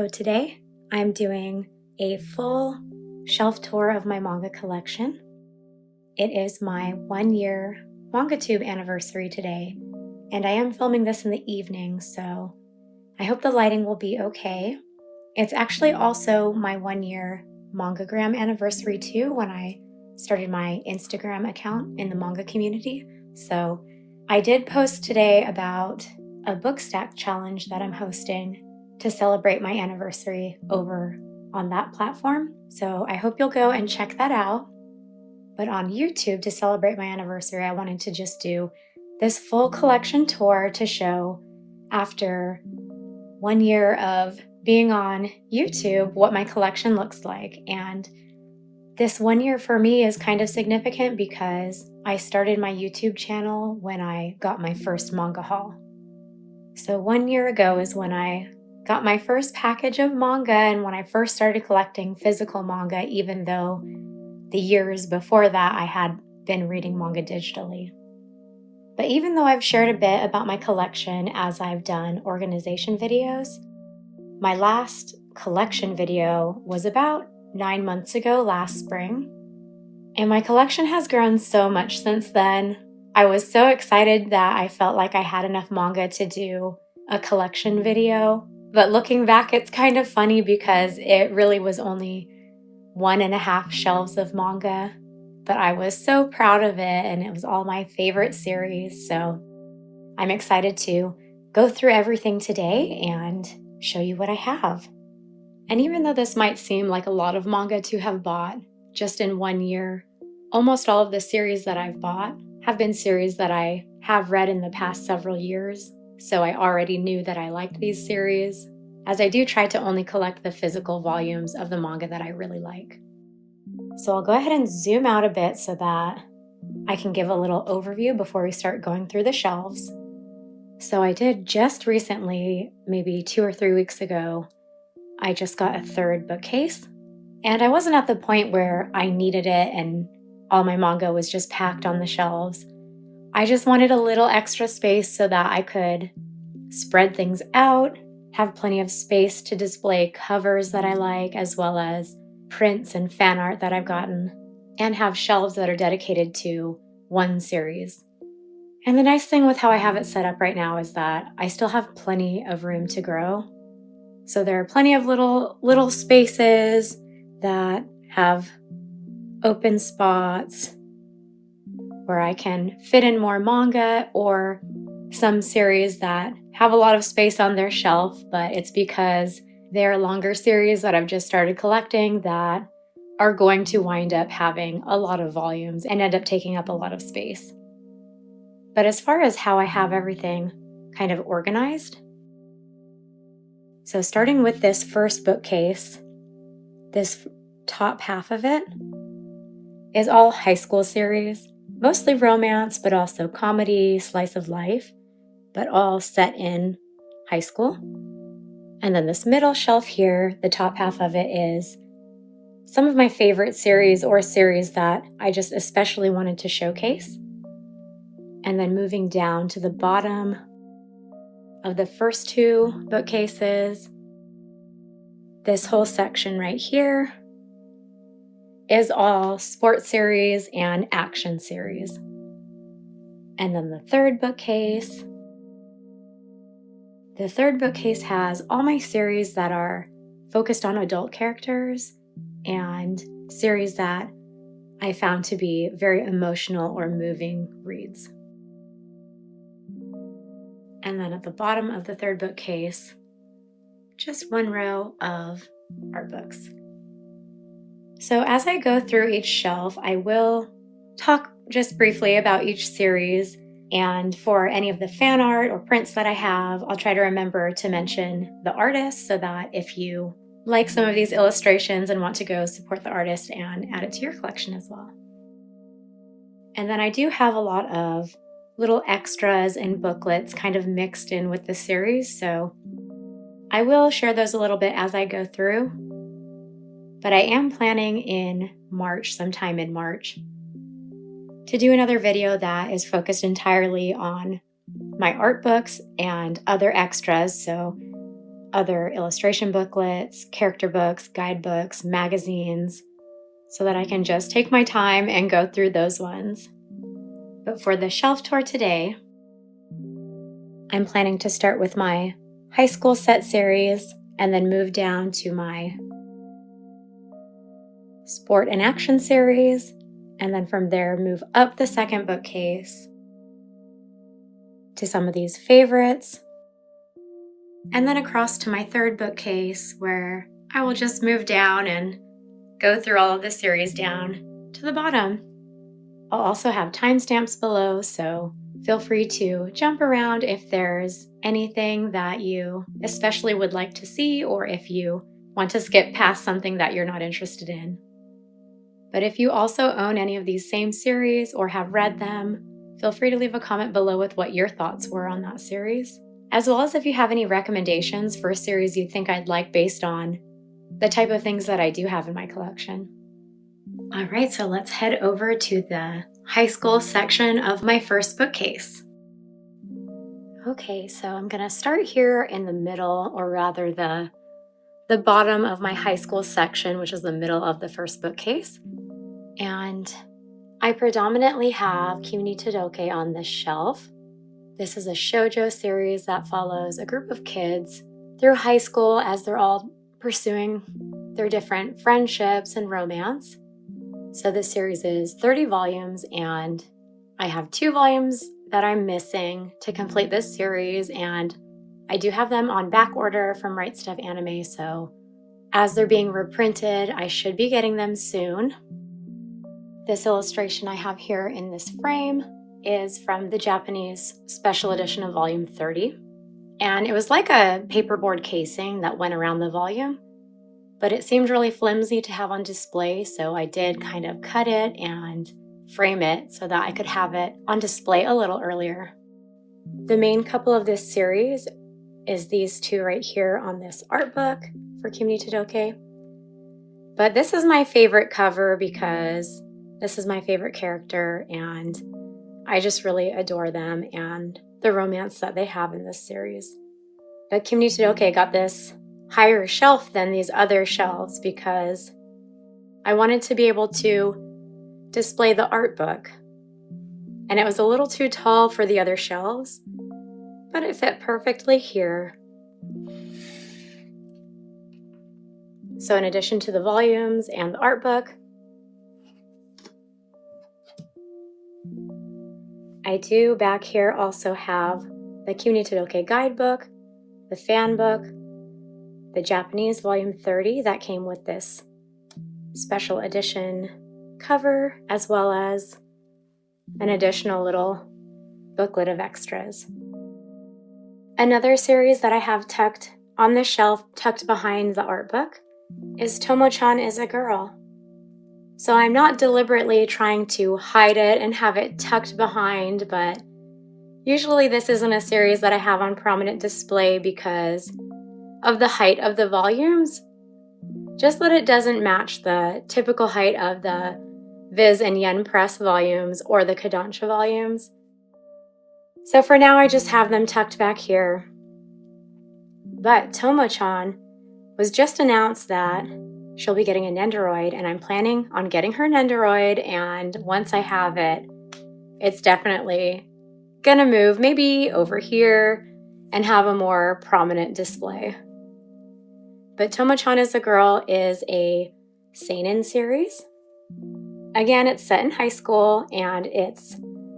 So today I'm doing a full shelf tour of my manga collection. It is my 1-year mangatube anniversary today, and I am filming this in the evening, so I hope the lighting will be okay. It's actually also my 1-year mangagram anniversary too, when I started my Instagram account in the manga community. So I did post today about a book stack challenge that I'm hosting to celebrate my anniversary over on that platform. So I hope you'll go and check that out. But on YouTube, to celebrate my anniversary, I wanted to just do this full collection tour to show, after 1 year of being on YouTube, what my collection looks like. And this 1 year for me is kind of significant because I started my YouTube channel when I got my first manga haul. So 1 year ago is when I got my first package of manga and when I first started collecting physical manga, even though the years before that I had been reading manga digitally. But even though I've shared a bit about my collection as I've done organization videos, my last collection video was about 9 months ago, last spring. And my collection has grown so much since then. I was so excited that I felt like I had enough manga to do a collection video. But looking back, it's kind of funny because it really was only 1.5 shelves of manga. But I was so proud of it, and it was all my favorite series. So I'm excited to go through everything today and show you what I have. And even though this might seem like a lot of manga to have bought just in 1 year, almost all of the series that I've bought have been series that I have read in the past several years. So I already knew that I liked these series, as I do try to only collect the physical volumes of the manga that I really like. So I'll go ahead and zoom out a bit so that I can give a little overview before we start going through the shelves. So I did just recently, maybe 2 or 3 weeks ago, I just got a third bookcase. And I wasn't at the point where I needed it and all my manga was just packed on the shelves. I just wanted a little extra space so that I could spread things out, have plenty of space to display covers that I like, as well as prints and fan art that I've gotten, and have shelves that are dedicated to one series. And the nice thing with how I have it set up right now is that I still have plenty of room to grow. So there are plenty of little spaces that have open spots where I can fit in more manga, or some series that have a lot of space on their shelf, but it's because they're longer series that I've just started collecting that are going to wind up having a lot of volumes and end up taking up a lot of space. But as far as how I have everything kind of organized, so starting with this first bookcase, this top half of it is all high school series, mostly romance, but also comedy, slice of life, but all set in high school. And then this middle shelf here, the top half of it, is some of my favorite series or series that I just especially wanted to showcase. And then moving down to the bottom of the first 2 bookcases, this whole section right here is all sports series and action series. And then the third bookcase has all my series that are focused on adult characters and series that I found to be very emotional or moving reads. And then at the bottom of the third bookcase, just 1 row of art books. So as I go through each shelf, I will talk just briefly about each series, and for any of the fan art or prints that I have, I'll try to remember to mention the artist so that if you like some of these illustrations and want to go support the artist and add it to your collection as well. And then I do have a lot of little extras and booklets kind of mixed in with the series, so I will share those a little bit as I go through. But I am planning in March, sometime in March, to do another video that is focused entirely on my art books and other extras. So other illustration booklets, character books, guidebooks, magazines, so that I can just take my time and go through those ones. But for the shelf tour today, I'm planning to start with my high school set series and then move down to my sport and action series, and then from there move up the second bookcase to some of these favorites, and then across to my third bookcase where I will just move down and go through all of the series down to the bottom. I'll also have timestamps below, so feel free to jump around if there's anything that you especially would like to see, or if you want to skip past something that you're not interested in. But if you also own any of these same series or have read them, feel free to leave a comment below with what your thoughts were on that series, as well as if you have any recommendations for a series you think I'd like based on the type of things that I do have in my collection. All right, so let's head over to the high school section of my first bookcase. Okay, so I'm gonna start here in the middle, or rather the bottom of my high school section, which is the middle of the first bookcase. And I predominantly have Kimi Todoke on this shelf. This is a shoujo series that follows a group of kids through high school as they're all pursuing their different friendships and romance. So this series is 30 volumes, and I have 2 volumes that I'm missing to complete this series, and I do have them on back order from Right Stuff Anime, so as they're being reprinted, I should be getting them soon. This illustration I have here in this frame is from the Japanese special edition of volume 30, and it was like a paperboard casing that went around the volume, but it seemed really flimsy to have on display, so I did kind of cut it and frame it so that I could have it on display a little earlier. The main couple of this series is these 2 right here on this art book for Kimi Todoke. But this is my favorite cover because this is my favorite character, and I just really adore them and the romance that they have in this series. But Kimi Todoke got this higher shelf than these other shelves because I wanted to be able to display the art book, and it was a little too tall for the other shelves, but it fit perfectly here. So in addition to the volumes and the art book, I do back here also have the Kimi Todoke guidebook, the fan book, the Japanese volume 30 that came with this special edition cover, as well as an additional little booklet of extras. Another series that I have tucked on the shelf, tucked behind the art book, is Tomo-chan is a Girl. So I'm not deliberately trying to hide it and have it tucked behind, but usually this isn't a series that I have on prominent display because of the height of the volumes, just that it doesn't match the typical height of the Viz and Yen Press volumes or the Kodansha volumes. So for now, I just have them tucked back here. But Tomo-chan was just announced that she'll be getting a Nendoroid, and I'm planning on getting her Nendoroid, and once I have it, it's definitely gonna move maybe over here and have a more prominent display. But Tomo-chan is a Girl is a seinen series. Again, it's set in high school, and it's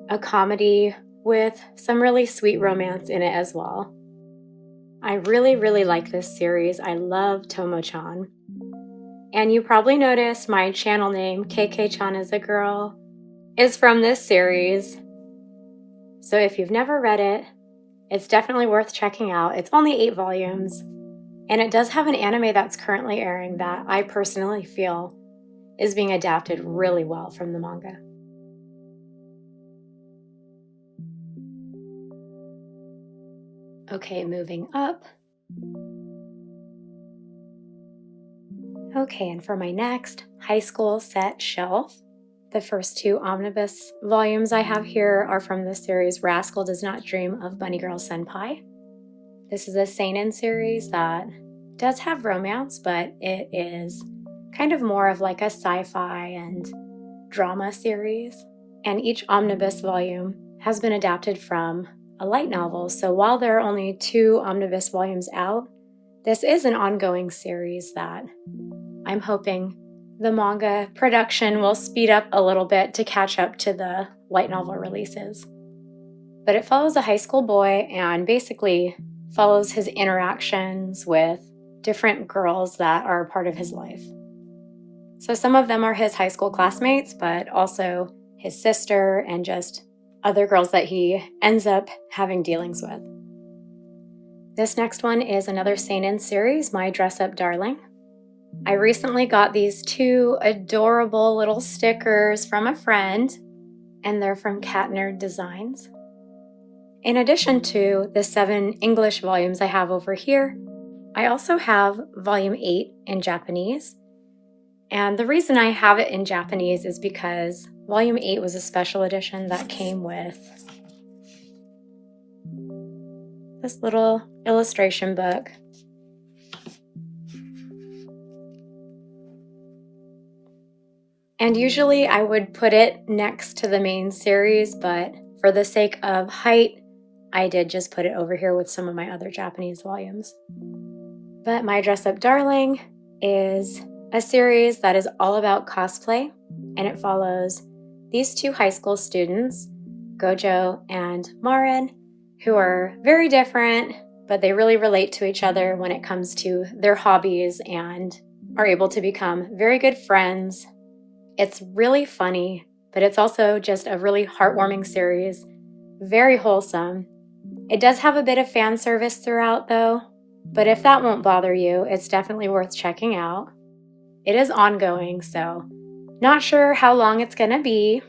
a comedy with some really sweet romance in it as well. I really, really like this series. I love Tomo-chan. And you probably noticed my channel name, KK-chan is a Girl, is from this series. So if you've never read it, it's definitely worth checking out. It's only 8 volumes. And it does have an anime that's currently airing that I personally feel is being adapted really well from the manga. Okay, moving up. Okay, and for my next high school set shelf, the first 2 omnibus volumes I have here are from the series Rascal Does Not Dream of Bunny Girl Senpai. This is a seinen series that does have romance, but it is kind of more of like a sci-fi and drama series. And each omnibus volume has been adapted from a light novel. So while there are only 2 omnibus volumes out, this is an ongoing series that I'm hoping the manga production will speed up a little bit to catch up to the light novel releases. But it follows a high school boy and basically follows his interactions with different girls that are a part of his life. So some of them are his high school classmates, but also his sister and just other girls that he ends up having dealings with. This next one is another seinen series, My Dress Up Darling. I recently got these 2 adorable little stickers from a friend, and they're from Cat Nerd Designs. In addition to the 7 English volumes I have over here, I also have volume 8 in Japanese. And the reason I have it in Japanese is because volume 8 was a special edition that came with this little illustration book. And usually I would put it next to the main series, but for the sake of height, I did just put it over here with some of my other Japanese volumes. But My Dress Up Darling is a series that is all about cosplay, and it follows these 2 high school students, Gojo and Marin, who are very different, but they really relate to each other when it comes to their hobbies and are able to become very good friends. It's really funny, but it's also just a really heartwarming series, very wholesome. It does have a bit of fan service throughout though, but if that won't bother you, it's definitely worth checking out. It is ongoing, so not sure how long it's going to be.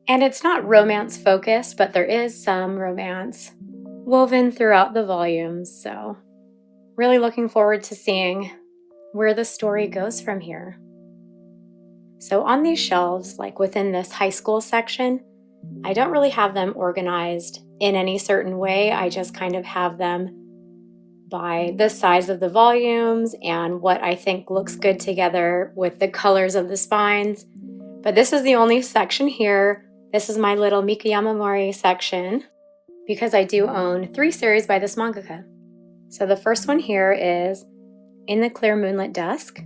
And it's not romance focused, but there is some romance woven throughout the volumes, so really looking forward to seeing where the story goes from here. So on these shelves, like within this high school section, I don't really have them organized in any certain way. I just kind of have them by the size of the volumes and what I think looks good together with the colors of the spines. But this is the only section here. This is my little Mikayama Mori section because I do own 3 series by this mangaka. So the first one here is In the Clear Moonlit Dusk.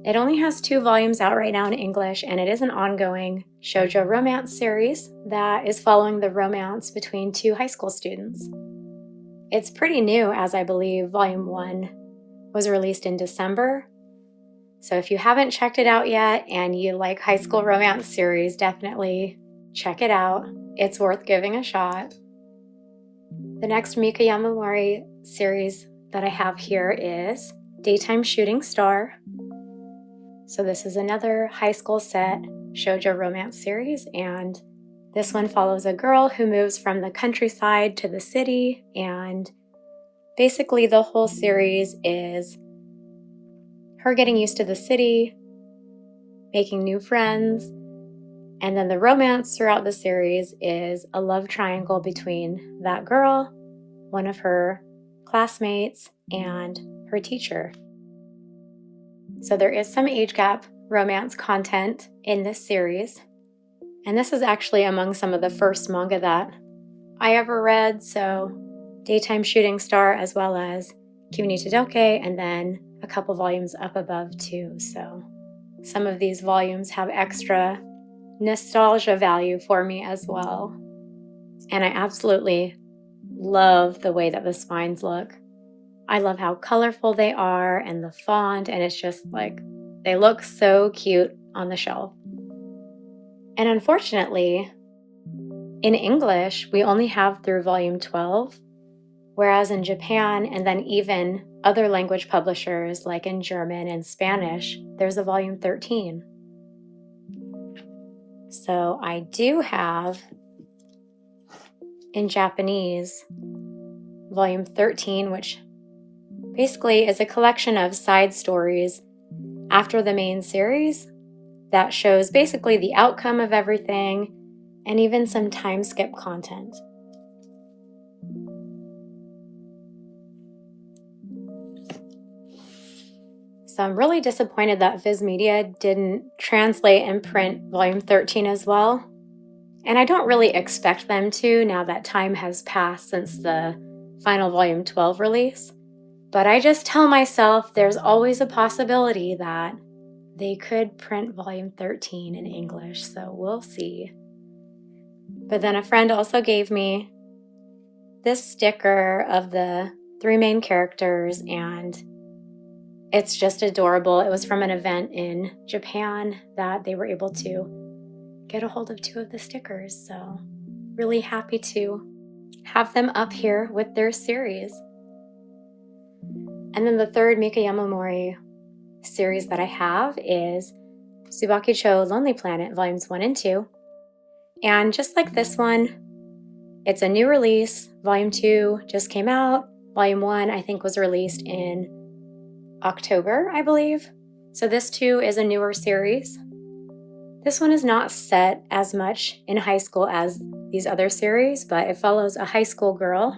It only has 2 volumes out right now in English, and it is an ongoing shoujo romance series that is following the romance between 2 high school students. It's pretty new, as I believe volume 1 was released in December. So if you haven't checked it out yet and you like high school romance series, definitely check it out. It's worth giving a shot. The next Mikayama Mori series that I have here is Daytime Shooting Star. So this is another high school set shoujo romance series, and this one follows a girl who moves from the countryside to the city, and basically the whole series is her getting used to the city, making new friends, and then the romance throughout the series is a love triangle between that girl, one of her classmates, and her teacher. So there is some age gap romance content in this series. And this is actually among some of the first manga that I ever read. So Daytime Shooting Star, as well as Kimi ni Todoke, and then a couple volumes up above too. So some of these volumes have extra nostalgia value for me as well. And I absolutely love the way that the spines look. I love how colorful they are and the font, and it's just like, they look so cute on the shelf. And unfortunately, in English, we only have through volume 12, whereas in Japan and then even other language publishers like in German and Spanish, there's a volume 13. So I do have in Japanese volume 13, which basically is a collection of side stories after the main series that shows basically the outcome of everything and even some time skip content. So I'm really disappointed that Viz Media didn't translate and print volume 13 as well. And I don't really expect them to now that time has passed since the final volume 12 release. But I just tell myself there's always a possibility that they could print volume 13 in English, so we'll see. But then a friend also gave me this sticker of the 3 main characters, and it's just adorable. It was from an event in Japan that they were able to get a hold of 2 of the stickers, so really happy to have them up here with their series. And then the third Mikayama Mori series that I have is Tsubaki-chou Lonely Planet Volumes 1 and 2. And just like this one, it's a new release. Volume 2 just came out. Volume 1, I think, was released in October, I believe. So this too is a newer series. This one is not set as much in high school as these other series, but it follows a high school girl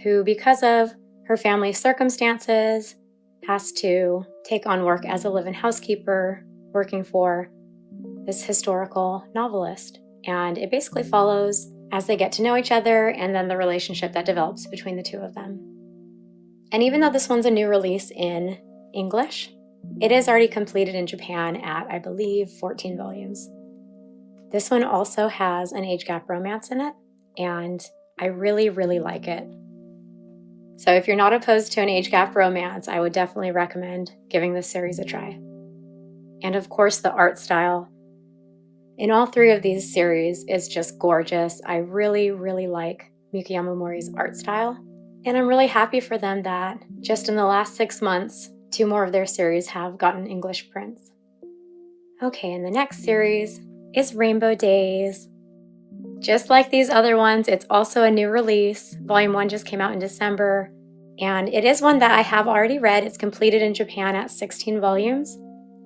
who, because of her family's circumstances, has to take on work as a live-in housekeeper, working for this historical novelist. And it basically follows as they get to know each other and then the relationship that develops between the 2 of them. And even though this one's a new release in English, it is already completed in Japan at, I believe, 14 volumes. This one also has an age gap romance in it, and I really, really like it. So if you're not opposed to an age gap romance, I would definitely recommend giving this series a try. And of course, the art style in all 3 of these series is just gorgeous. I really, really like Mikayama Mori's art style. And I'm really happy for them that just in the last 6 months, 2 more of their series have gotten English prints. Okay, and the next series is Rainbow Days. Just like these other ones, it's also a new release. Volume 1 just came out in December, and it is one that I have already read. It's completed in Japan at 16 volumes.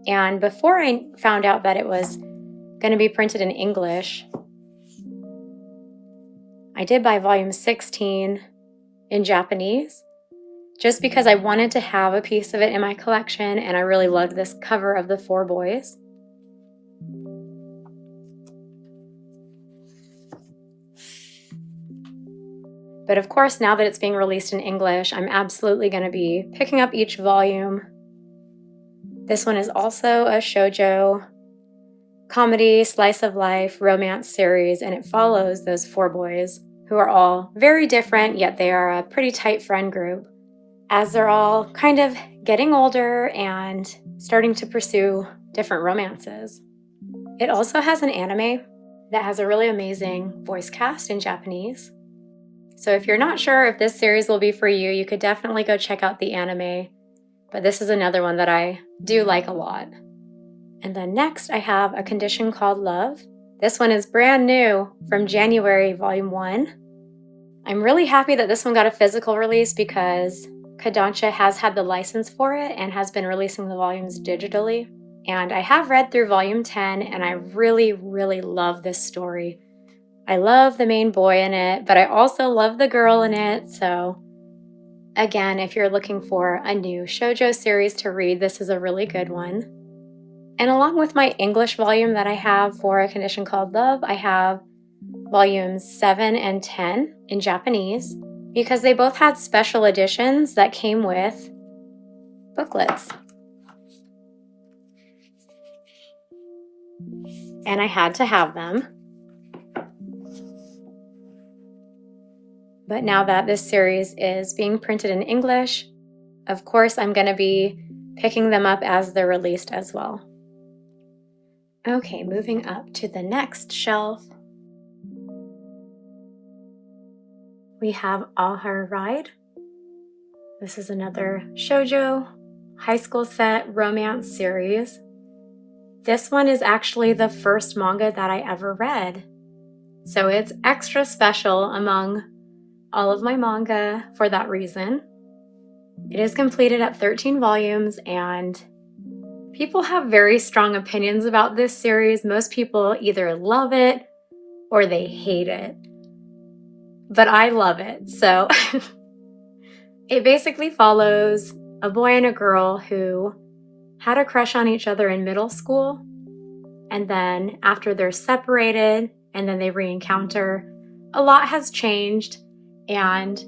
And before I found out that it was going to be printed in English, I did buy volume 16 in Japanese, just because I wanted to have a piece of it in my collection, and I really loved this cover of the 4 boys. But of course, now that it's being released in English, I'm absolutely going to be picking up each volume. This one is also a shoujo comedy, slice of life, romance series, and it follows those 4 boys who are all very different, yet they are a pretty tight friend group, as they're all kind of getting older and starting to pursue different romances. It also has an anime that has a really amazing voice cast in Japanese. So if you're not sure if this series will be for you, you could definitely go check out the anime. But this is another one that I do like a lot. And then next I have A Condition Called Love. This one is brand new from January, Volume 1. I'm really happy that this one got a physical release because Kodansha has had the license for it and has been releasing the volumes digitally. And I have read through Volume 10, and I really, really love this story. I love the main boy in it, but I also love the girl in it. So again, if you're looking for a new shoujo series to read, this is a really good one. And along with my English volume that I have for A Condition Called Love, I have volumes 7 and 10 in Japanese because they both had special editions that came with booklets. And I had to have them. But now that this series is being printed in English, of course I'm going to be picking them up as they're released as well. Okay, moving up to the next shelf, we have Haru Ride. This is another shoujo high school set romance series. This one is actually the first manga that I ever read, so it's extra special among all of my manga for that reason. It is completed at 13 volumes, and people have very strong opinions about this series. Most people either love it or they hate it, but I love it. So it basically follows a boy and a girl who had a crush on each other in middle school, and then after they're separated and then they re-encounter, a lot has changed. And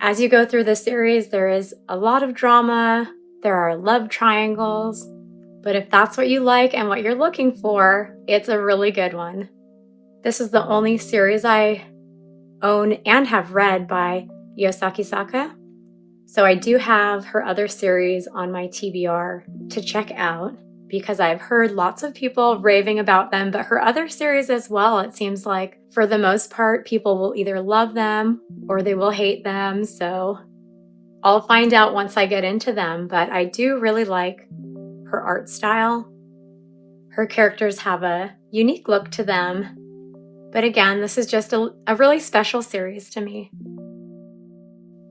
as you go through the series, there is a lot of drama, there are love triangles, but if that's what you like and what you're looking for, it's a really good one. This is the only series I own and have read by Yosaki Saka, so I do have her other series on my TBR to check out because I've heard lots of people raving about them, but her other series as well, it seems like for the most part, people will either love them or they will hate them, so I'll find out once I get into them, but I do really like her art style. Her characters have a unique look to them, but again, this is just a really special series to me.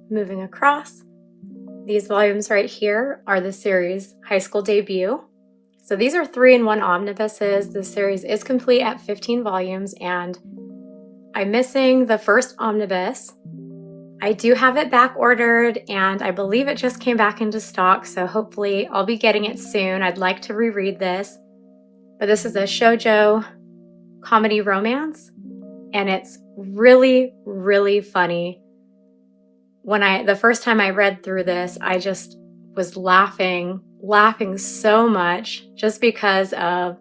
Moving across, these volumes right here are the series High School Debut. So these are 3-in-1 omnibuses. The series is complete at 15 volumes, and I'm missing the first omnibus. I do have it back ordered, and I believe it just came back into stock, so hopefully I'll be getting it soon. I'd like to reread this. But this is a shoujo comedy romance, and it's really, really funny. The first time I read through this, I just was laughing so much just because of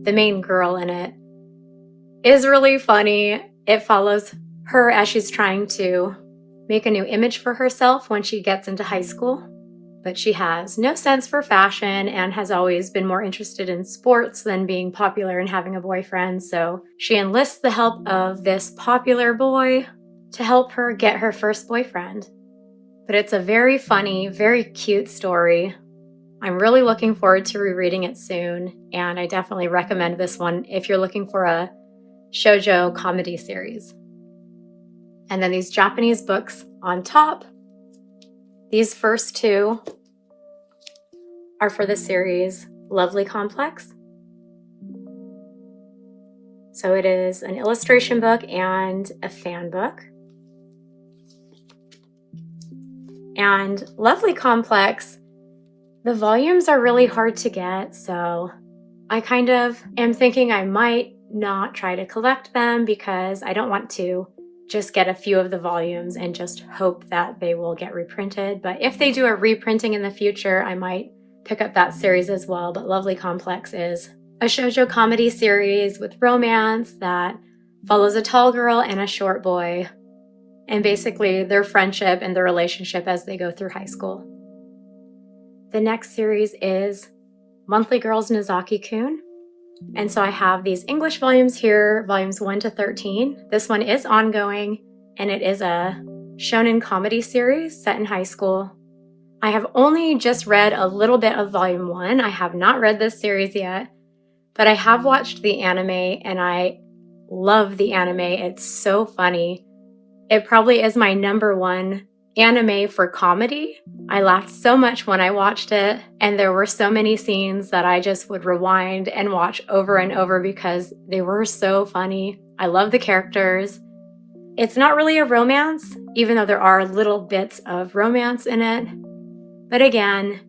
the main girl in it. It is really funny. It follows her as she's trying to make a new image for herself when she gets into high school, but she has no sense for fashion and has always been more interested in sports than being popular and having a boyfriend, so she enlists the help of this popular boy to help her get her first boyfriend. But it's a very funny, very cute story. I'm really looking forward to rereading it soon, and I definitely recommend this one if you're looking for a shoujo comedy series. And then these Japanese books on top. These first two are for the series Lovely Complex. So it is an illustration book and a fan book. And Lovely Complex, the volumes are really hard to get, so I kind of am thinking I might not try to collect them because I don't want to just get a few of the volumes and just hope that they will get reprinted. But if they do a reprinting in the future, I might pick up that series as well. But Lovely Complex is a shoujo comedy series with romance that follows a tall girl and a short boy, and basically their friendship and their relationship as they go through high school. The next series is Monthly Girls Nozaki-kun. And so I have these English volumes here, volumes 1 to 13. This one is ongoing, and it is a shonen comedy series set in high school. I have only just read a little bit of volume 1. I have not read this series yet, but I have watched the anime, and I love the anime. It's so funny. It probably is my #1 anime for comedy. I laughed so much when I watched it, and there were so many scenes that I just would rewind and watch over and over because they were so funny. I love the characters. It's not really a romance, even though there are little bits of romance in it. But again,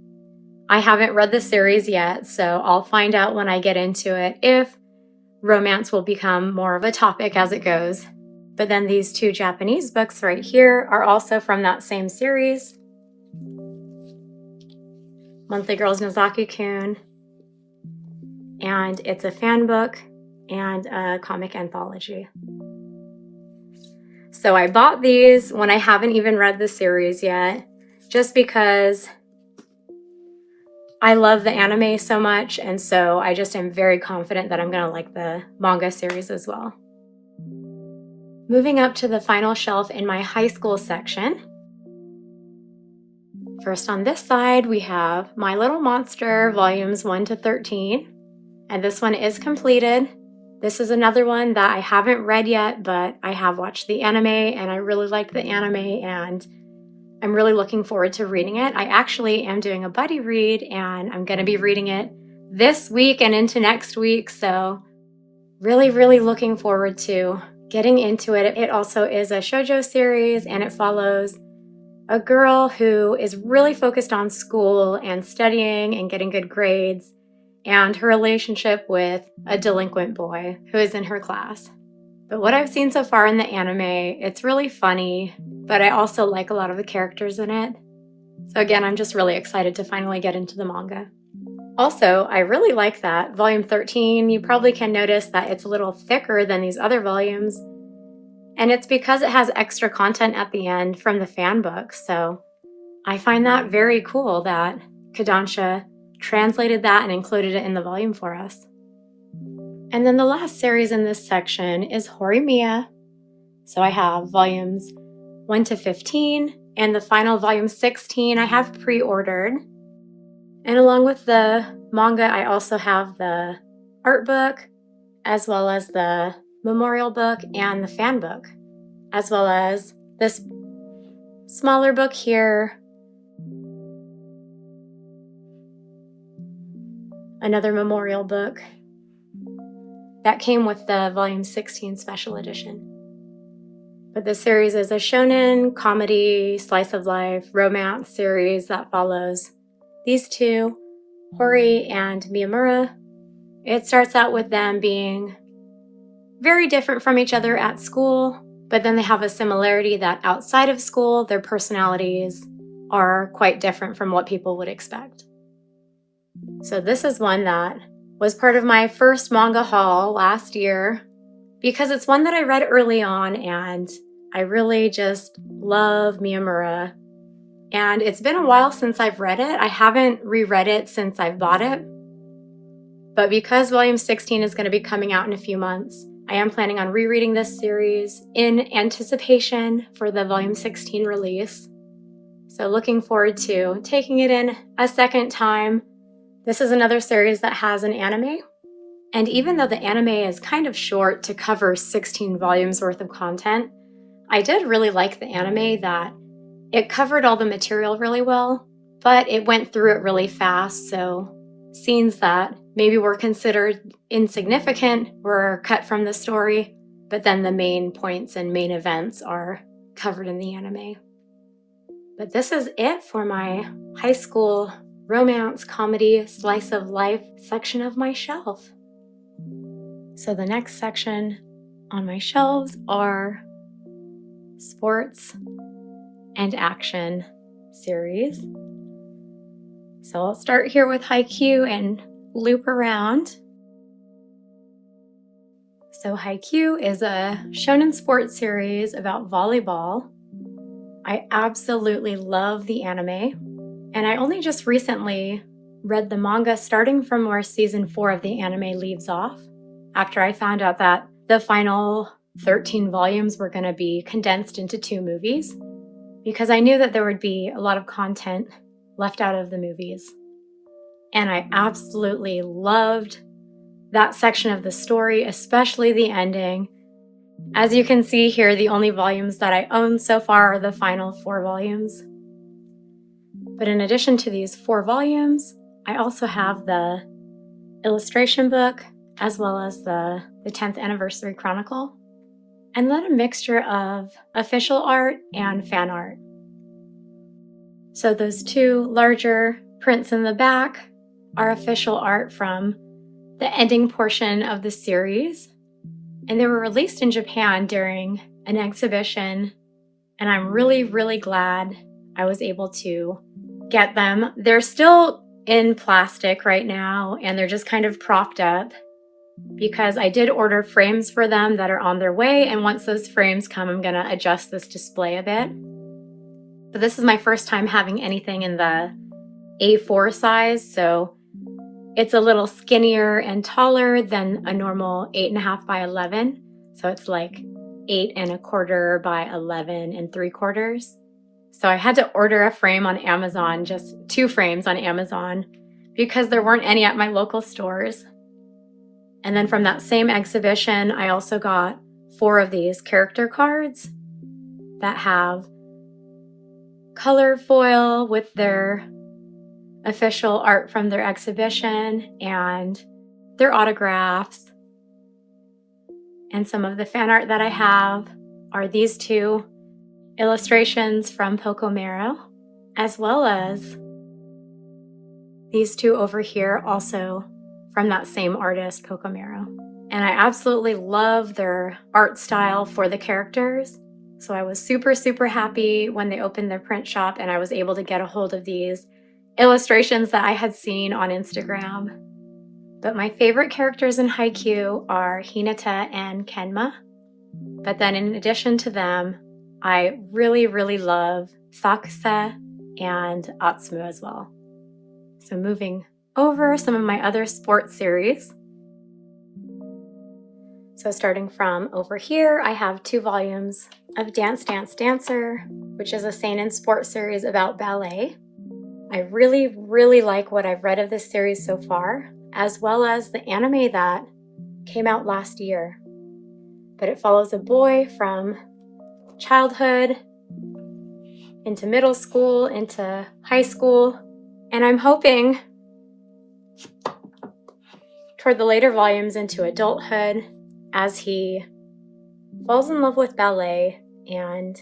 I haven't read the series yet, so I'll find out when I get into it if romance will become more of a topic as it goes. But then these two Japanese books right here are also from that same series. Monthly Girls Nozaki-kun. And it's a fan book and a comic anthology. So I bought these when I haven't even read the series yet, just because I love the anime so much, and so I just am very confident that I'm going to like the manga series as well. Moving up to the final shelf in my high school section. First on this side, we have My Little Monster volumes 1 to 13, and this one is completed. This is another one that I haven't read yet, but I have watched the anime, and I really like the anime, and I'm really looking forward to reading it. I actually am doing a buddy read, and I'm going to be reading it this week and into next week, so really, really looking forward to getting into it. It also is a shoujo series, and it follows a girl who is really focused on school and studying and getting good grades, and her relationship with a delinquent boy who is in her class. But what I've seen so far in the anime, it's really funny, but I also like a lot of the characters in it. So again, I'm just really excited to finally get into the manga. Also, I really like that volume 13, you probably can notice that it's a little thicker than these other volumes. And it's because it has extra content at the end from the fan book. So I find that very cool that Kodansha translated that and included it in the volume for us. And then the last series in this section is Horimiya. So I have volumes 1 to 15, and the final volume 16 I have pre-ordered. And along with the manga, I also have the art book, as well as the memorial book and the fan book, as well as this smaller book here, another memorial book that came with the volume 16 special edition. But this series is a shonen, comedy, slice of life, romance series that follows these two, Hori and Miyamura. It starts out with them being very different from each other at school, but then they have a similarity that outside of school, their personalities are quite different from what people would expect. So this is one that was part of my first manga haul last year because it's one that I read early on and I really just love Miyamura. And it's been a while since I've read it. I haven't reread it since I've bought it. But because volume 16 is going to be coming out in a few months, I am planning on rereading this series in anticipation for the volume 16 release. So looking forward to taking it in a second time. This is another series that has an anime. And even though the anime is kind of short to cover 16 volumes worth of content, I did really like the anime that it covered all the material really well, but it went through it really fast, so scenes that maybe were considered insignificant were cut from the story, but then the main points and main events are covered in the anime. But this is it for my high school romance, comedy, slice of life section of my shelf. So the next section on my shelves are sports and action series. So I'll start here with Haikyu and loop around. So Haikyu is a shonen sports series about volleyball. I absolutely love the anime, and I only just recently read the manga starting from where season 4 of the anime leaves off, after I found out that the final 13 volumes were going to be condensed into 2 movies, because I knew that there would be a lot of content left out of the movies. And I absolutely loved that section of the story, especially the ending. As you can see here, the only volumes that I own so far are the final 4 volumes. But in addition to these 4 volumes, I also have the illustration book, as well as the 10th Anniversary Chronicle, and then a mixture of official art and fan art. So those 2 larger prints in the back are official art from the ending portion of the series, and they were released in Japan during an exhibition, and I'm really, really glad I was able to get them. They're still in plastic right now, and they're just kind of propped up, because I did order frames for them that are on their way, and once those frames come, I'm going to adjust this display a bit. But this is my first time having anything in the A4 size, so it's a little skinnier and taller than a normal 8.5 by 11. So it's like 8.25 by 11 3/4. So I had to order a frame on Amazon, just 2 frames on Amazon, because there weren't any at my local stores. And then from that same exhibition, I also got 4 of these character cards that have color foil with their official art from their exhibition and their autographs. And some of the fan art that I have are these 2 illustrations from Pokomero, as well as these two over here, also from that same artist, Pokomero. And I absolutely love their art style for the characters. So I was super, super happy when they opened their print shop and I was able to get a hold of these illustrations that I had seen on Instagram. But my favorite characters in Haikyu are Hinata and Kenma. But then in addition to them, I really, really love Sakuse and Atsumu as well. So moving over some of my other sports series. So starting from over here, I have 2 volumes of Dance Dance Dancer, which is a seinen sports series about ballet. I really, really like what I've read of this series so far, as well as the anime that came out last year. But it follows a boy from childhood into middle school, into high school, and I'm hoping toward the later volumes into adulthood as he falls in love with ballet and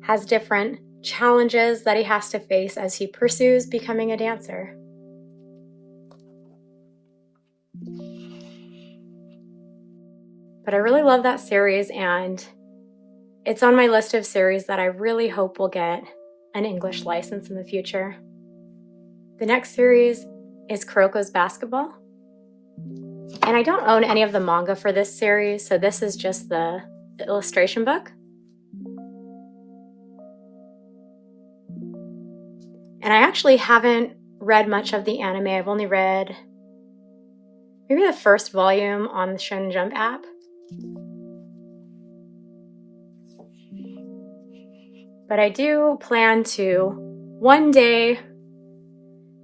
has different challenges that he has to face as he pursues becoming a dancer. But I really love that series, and it's on my list of series that I really hope will get an English license in the future. The next series is Kuroko's Basketball. And I don't own any of the manga for this series, so this is just the illustration book. And I actually haven't read much of the anime. I've only read maybe the first volume on the Shonen Jump app. But I do plan to one day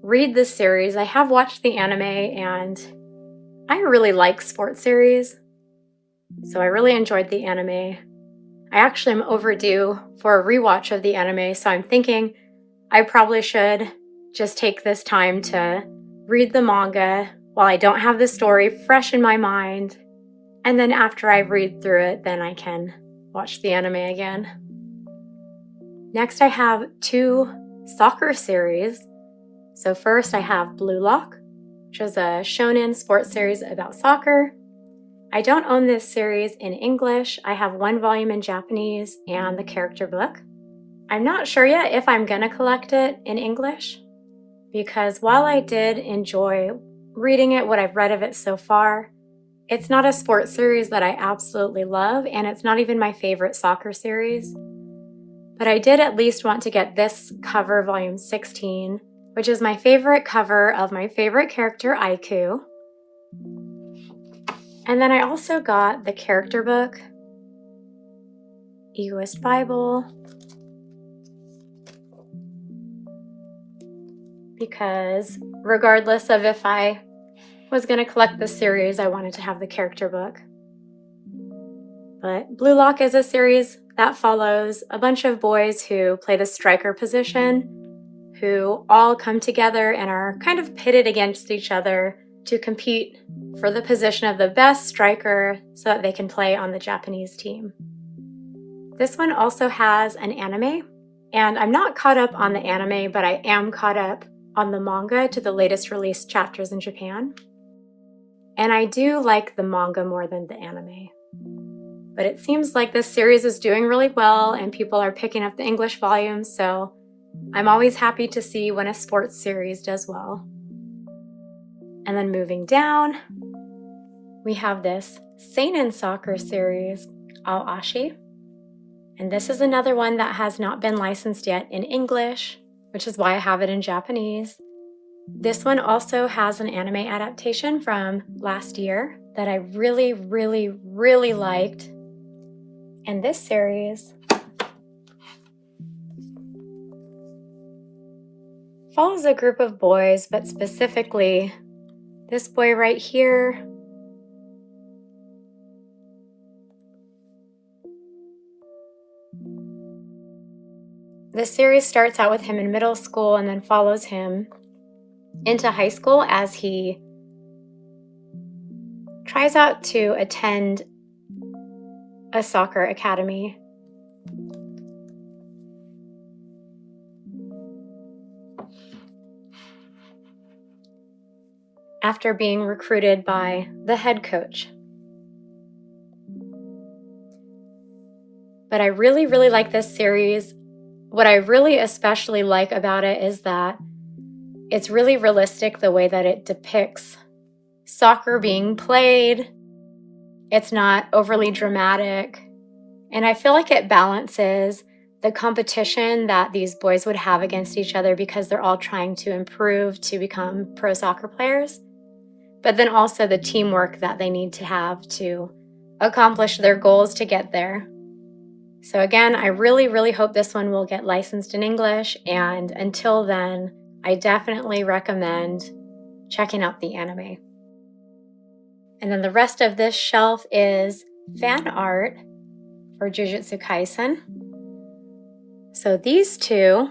read this series. I have watched the anime and I really like sports series, so I really enjoyed the anime. I actually am overdue for a rewatch of the anime, so I'm thinking I probably should just take this time to read the manga while I don't have the story fresh in my mind, and then after I read through it, then I can watch the anime again. Next, I have 2 soccer series. So first I have Blue Lock, which is a shonen sports series about soccer. I don't own this series in English. I have 1 volume in Japanese and the character book. I'm not sure yet if I'm gonna collect it in English, because while I did enjoy reading it, what I've read of it so far, it's not a sports series that I absolutely love, and it's not even my favorite soccer series. But I did at least want to get this cover, volume 16, which is my favorite cover of my favorite character, Haikyu. And then I also got the character book, Egoist Bible, because regardless of if I was going to collect this series, I wanted to have the character book. But Blue Lock is a series that follows a bunch of boys who play the striker position, who all come together and are kind of pitted against each other to compete for the position of the best striker so that they can play on the Japanese team. This one also has an anime, and I'm not caught up on the anime, but I am caught up on the manga to the latest released chapters in Japan. And I do like the manga more than the anime. But it seems like this series is doing really well and people are picking up the English volumes, so I'm always happy to see when a sports series does well. And then moving down, we have this seinen soccer series, Ashi. And this is another one that has not been licensed yet in English, which is why I have it in Japanese. This one also has an anime adaptation from last year that I really, really, really liked. And this series follows a group of boys, but specifically this boy right here. The series starts out with him in middle school and then follows him into high school as he tries out to attend a soccer academy. after being recruited by the head coach. But I really, really like this series. What I really especially like about it is that it's really realistic the way that it depicts soccer being played. It's not overly dramatic. And I feel like it balances the competition that these boys would have against each other because they're all trying to improve to become pro soccer players, but then also the teamwork that they need to have to accomplish their goals to get there. So again, I really, really hope this one will get licensed in English, and until then, I definitely recommend checking out the anime. And then the rest of this shelf is fan art for Jujutsu Kaisen. So these two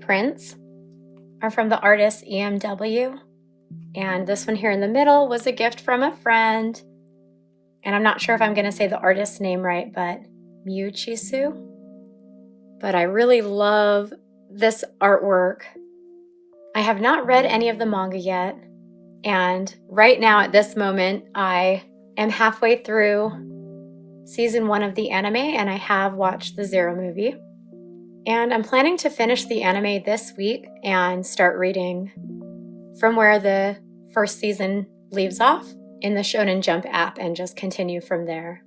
prints are from the artist EMW, and this one here in the middle was a gift from a friend, and I'm not sure if I'm going to say the artist's name right, but Miuchisu. But I really love this artwork. I have not read any of the manga yet, and right now at this moment I am halfway through season 1 of the anime, and I have watched the Zero movie. And I'm planning to finish the anime this week and start reading from where the first season leaves off in the Shonen Jump app and just continue from there.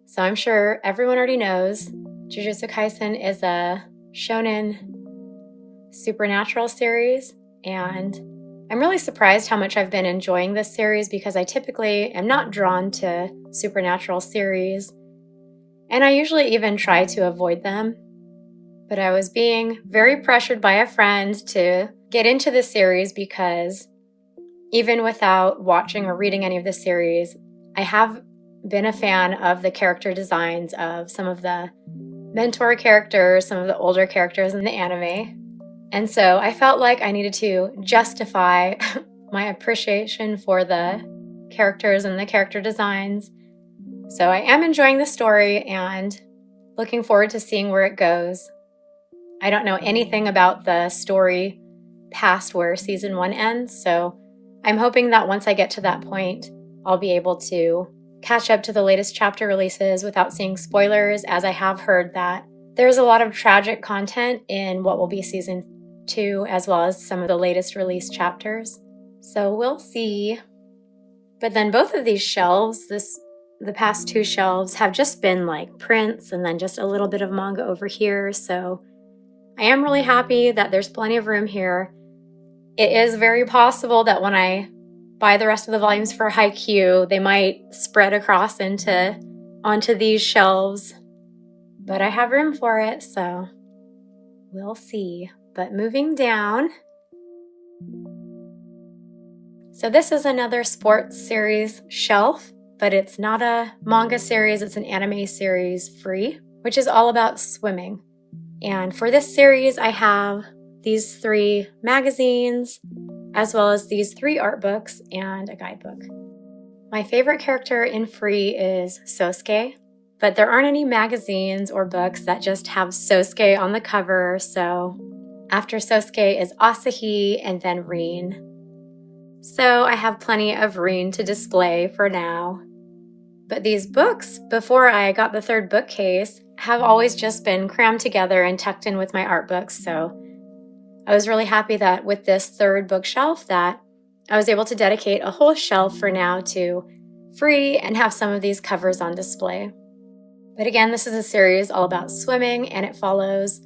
So I'm sure everyone already knows Jujutsu Kaisen is a shonen supernatural series, and I'm really surprised how much I've been enjoying this series because I typically am not drawn to supernatural series, and I usually even try to avoid them. But I was being very pressured by a friend to get into the series because even without watching or reading any of the series, I have been a fan of the character designs of some of the mentor characters, some of the older characters in the anime. And so I felt like I needed to justify my appreciation for the characters and the character designs. So I am enjoying the story and looking forward to seeing where it goes. I don't know anything about the story past where season 1 ends, so I'm hoping that once I get to that point, I'll be able to catch up to the latest chapter releases without seeing spoilers, as I have heard that there's a lot of tragic content in what will be season 2, as well as some of the latest released chapters. So we'll see. But then both of these shelves, the past 2 shelves, have just been like prints and then just a little bit of manga over here. So I am really happy that there's plenty of room here. It is very possible that when I buy the rest of the volumes for Haikyu, they might spread across onto these shelves. But I have room for it, so we'll see. But moving down. So this is another sports series shelf, but it's not a manga series, it's an anime series free, which is all about swimming. And for this series, I have these 3 magazines, as well as these 3 art books and a guidebook. My favorite character in Free is Sosuke, but there aren't any magazines or books that just have Sosuke on the cover, so after Sosuke is Asahi and then Rin. So I have plenty of Rin to display for now. But these books, before I got the 3rd bookcase, have always just been crammed together and tucked in with my art books, so I was really happy that with this 3rd bookshelf that I was able to dedicate a whole shelf for now to Free and have some of these covers on display. But again, this is a series all about swimming, and it follows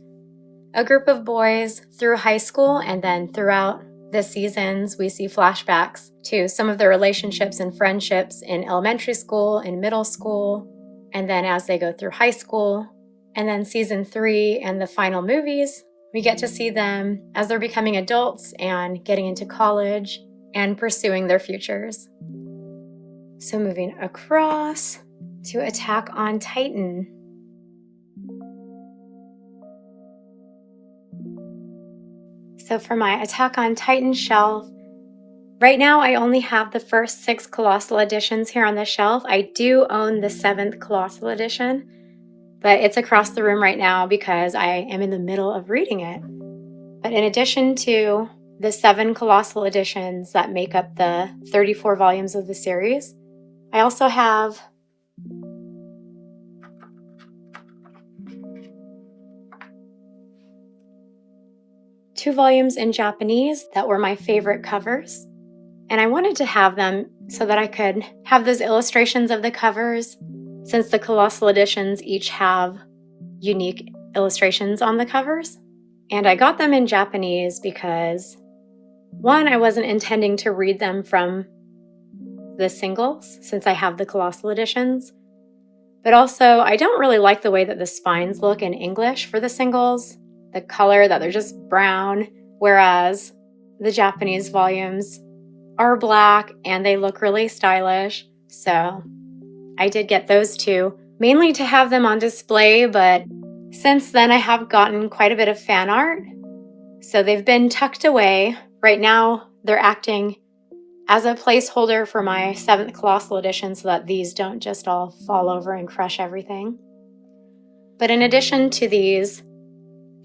a group of boys through high school, and then throughout the seasons we see flashbacks to some of their relationships and friendships in elementary school and middle school, and then as they go through high school. And then season 3 and the final movies, we get to see them as they're becoming adults and getting into college and pursuing their futures. So moving across to Attack on Titan. So for my Attack on Titan shelf, right now I only have the first 6 Colossal editions here on the shelf. I do own the 7th Colossal edition, but it's across the room right now because I am in the middle of reading it. But in addition to the 7 colossal editions that make up the 34 volumes of the series. I also have two volumes in Japanese that were my favorite covers. And I wanted to have them so that I could have those illustrations of the covers, since the colossal editions each have unique illustrations on the covers. And I got them in Japanese because, one, I wasn't intending to read them from the singles since I have the colossal editions. But also, I don't really like the way that the spines look in English for the singles, the color that they're just brown, whereas the Japanese volumes are black and they look really stylish. So I did get those two, mainly to have them on display, but since then I have gotten quite a bit of fan art. So they've been tucked away. Right now they're acting as a placeholder for my 7th colossal edition so that these don't just all fall over and crush everything. But in addition to these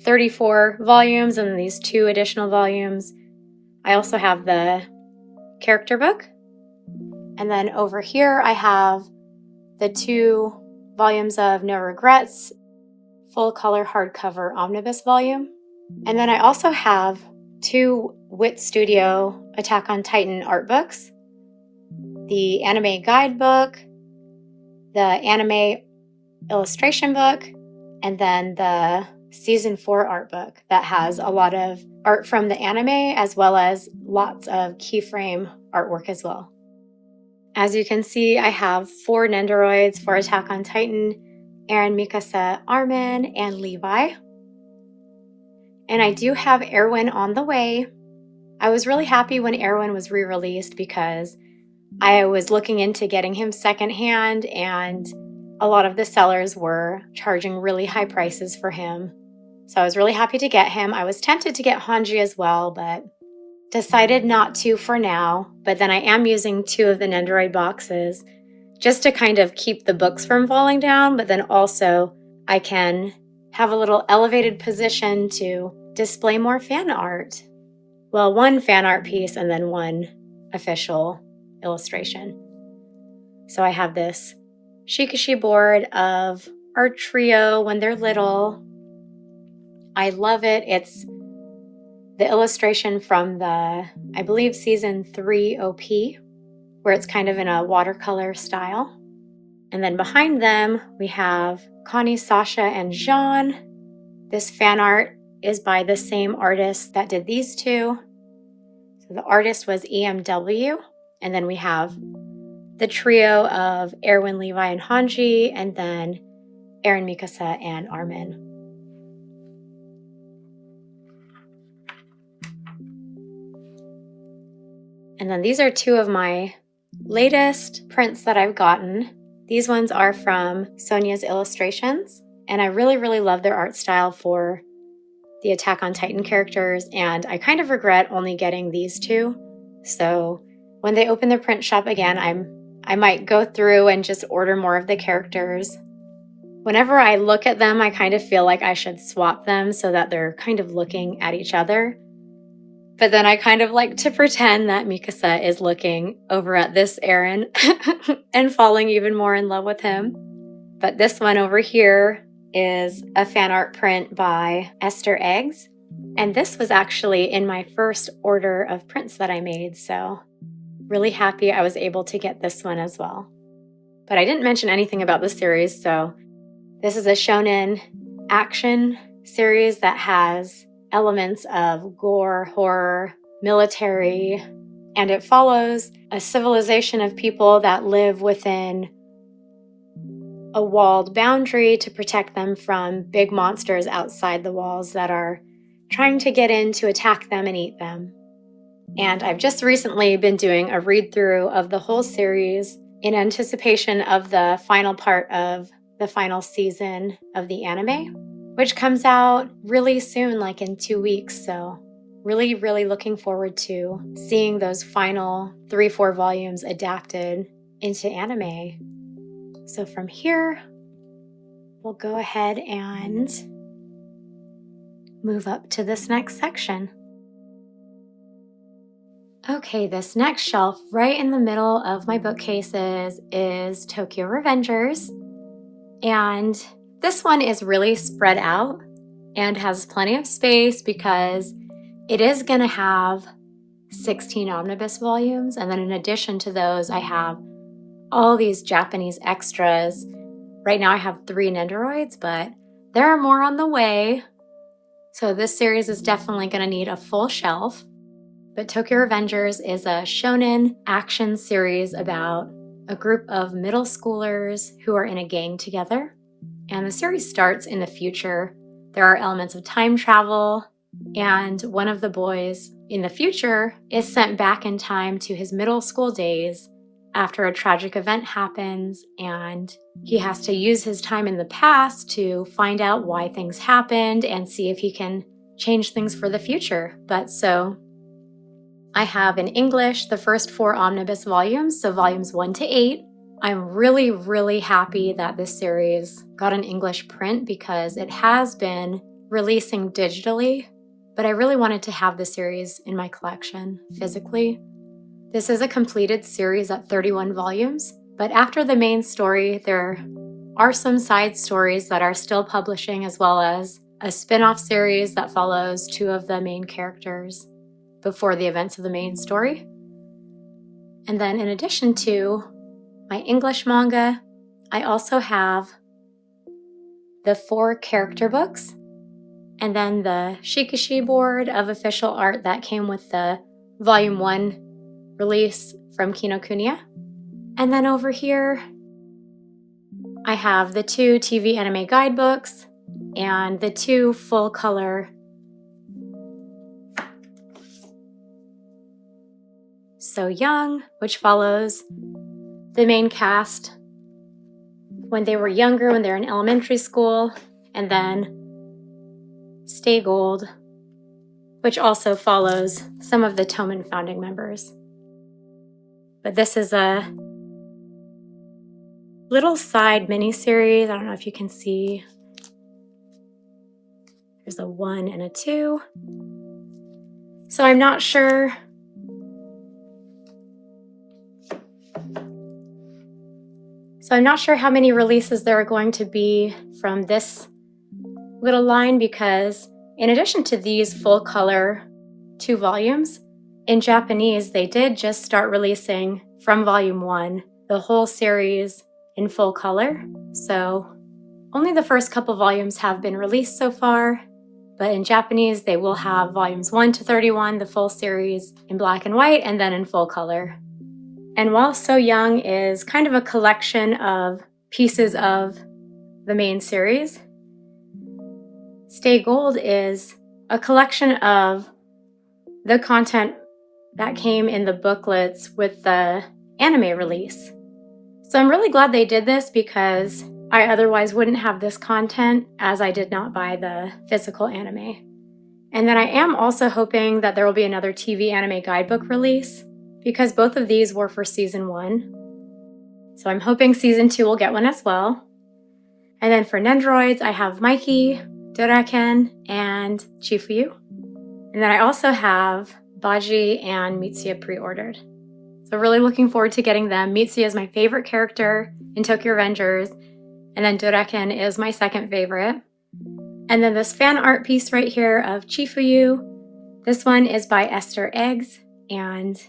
34 volumes and these 2 additional volumes, I also have the character book. And then over here I have the 2 volumes of No Regrets, full color hardcover omnibus volume. And then I also have 2 Wit Studio Attack on Titan art books, the anime guidebook, the anime illustration book, and then the season 4 art book that has a lot of art from the anime as well as lots of keyframe artwork as well. As you can see, I have 4 Nendoroids for Attack on Titan: Eren, Mikasa, Armin, and Levi. And I do have Erwin on the way. I was really happy when Erwin was re-released because I was looking into getting him secondhand, and a lot of the sellers were charging really high prices for him. So I was really happy to get him. I was tempted to get Hanji as well, but decided not to for now. But then I am using 2 of the Nendoroid boxes just to kind of keep the books from falling down, but then also I can have a little elevated position to display more fan art. Well, 1 fan art piece and then 1 official illustration. So I have this Shikashi board of our trio when they're little. I love it. It's the illustration from the, I believe, season 3 OP, where it's kind of in a watercolor style. And then behind them, we have Connie, Sasha, and Jean. This fan art is by the same artist that did these 2. So the artist was EMW. And then we have the trio of Erwin, Levi, and Hanji, and then Eren, Mikasa, and Armin. And then these are 2 of my latest prints that I've gotten. These ones are from Sonia's Illustrations, and I really, really love their art style for the Attack on Titan characters, and I kind of regret only getting these 2. So when they open their print shop again, I might go through and just order more of the characters. Whenever I look at them, I kind of feel like I should swap them so that they're kind of looking at each other. But then I kind of like to pretend that Mikasa is looking over at this Eren and falling even more in love with him. But this one over here is a fan art print by Esther Eggs. And this was actually in my first order of prints that I made, so really happy I was able to get this one as well. But I didn't mention anything about this series, so this is a shonen action series that has elements of gore, horror, military, and it follows a civilization of people that live within a walled boundary to protect them from big monsters outside the walls that are trying to get in to attack them and eat them. And I've just recently been doing a read-through of the whole series in anticipation of the final part of the final season of the anime, which comes out really soon, like in 2 weeks. So really, really looking forward to seeing those final 3-4 volumes adapted into anime. So from here, we'll go ahead and move up to this next section. Okay, this next shelf right in the middle of my bookcases is Tokyo Revengers. And this one is really spread out and has plenty of space because it is going to have 16 omnibus volumes. And then in addition to those, I have all these Japanese extras. Right now I have 3 Nendoroids, but there are more on the way. So this series is definitely going to need a full shelf. But Tokyo Revengers is a shonen action series about a group of middle schoolers who are in a gang together. And the series starts in the future. There are elements of time travel, and one of the boys in the future is sent back in time to his middle school days after a tragic event happens, and he has to use his time in the past to find out why things happened and see if he can change things for the future. But so I have in English the first 4 omnibus volumes, so volumes 1 to 8. I'm really, really happy that this series got an English print because it has been releasing digitally, but I really wanted to have the series in my collection physically. This is a completed series at 31 volumes, but after the main story, there are some side stories that are still publishing, as well as a spin-off series that follows 2 of the main characters before the events of the main story. And then in addition to my English manga, I also have the 4 character books, and then the Shikishi board of official art that came with the Volume 1 release from Kinokuniya. And then over here, I have the 2 TV anime guidebooks and the 2 full-color So Young, which follows the main cast when they were younger, when they're in elementary school, and then Stay Gold, which also follows some of the Toman founding members. But this is a little side mini-series. I don't know if you can see. There's a 1 and a 2. So I'm not sure. How many releases there are going to be from this little line, because in addition to these full color 2 volumes, in Japanese they did just start releasing from volume 1 the whole series in full color. So only the first couple volumes have been released so far, but in Japanese they will have volumes 1 to 31, the full series in black and white, and then in full color. And while So Young is kind of a collection of pieces of the main series, Stay Gold is a collection of the content that came in the booklets with the anime release. So I'm really glad they did this because I otherwise wouldn't have this content, as I did not buy the physical anime. And then I am also hoping that there will be another TV anime guidebook release, because both of these were for season 1. So I'm hoping season 2 will get one as well. And then for Nendoroids, I have Mikey, Doraken, and Chifuyu. And then I also have Baji and Mitsuya pre-ordered. So really looking forward to getting them. Mitsuya is my favorite character in Tokyo Revengers, and then Doraken is my second favorite. And then this fan art piece right here of Chifuyu. This one is by Esther Eggs, and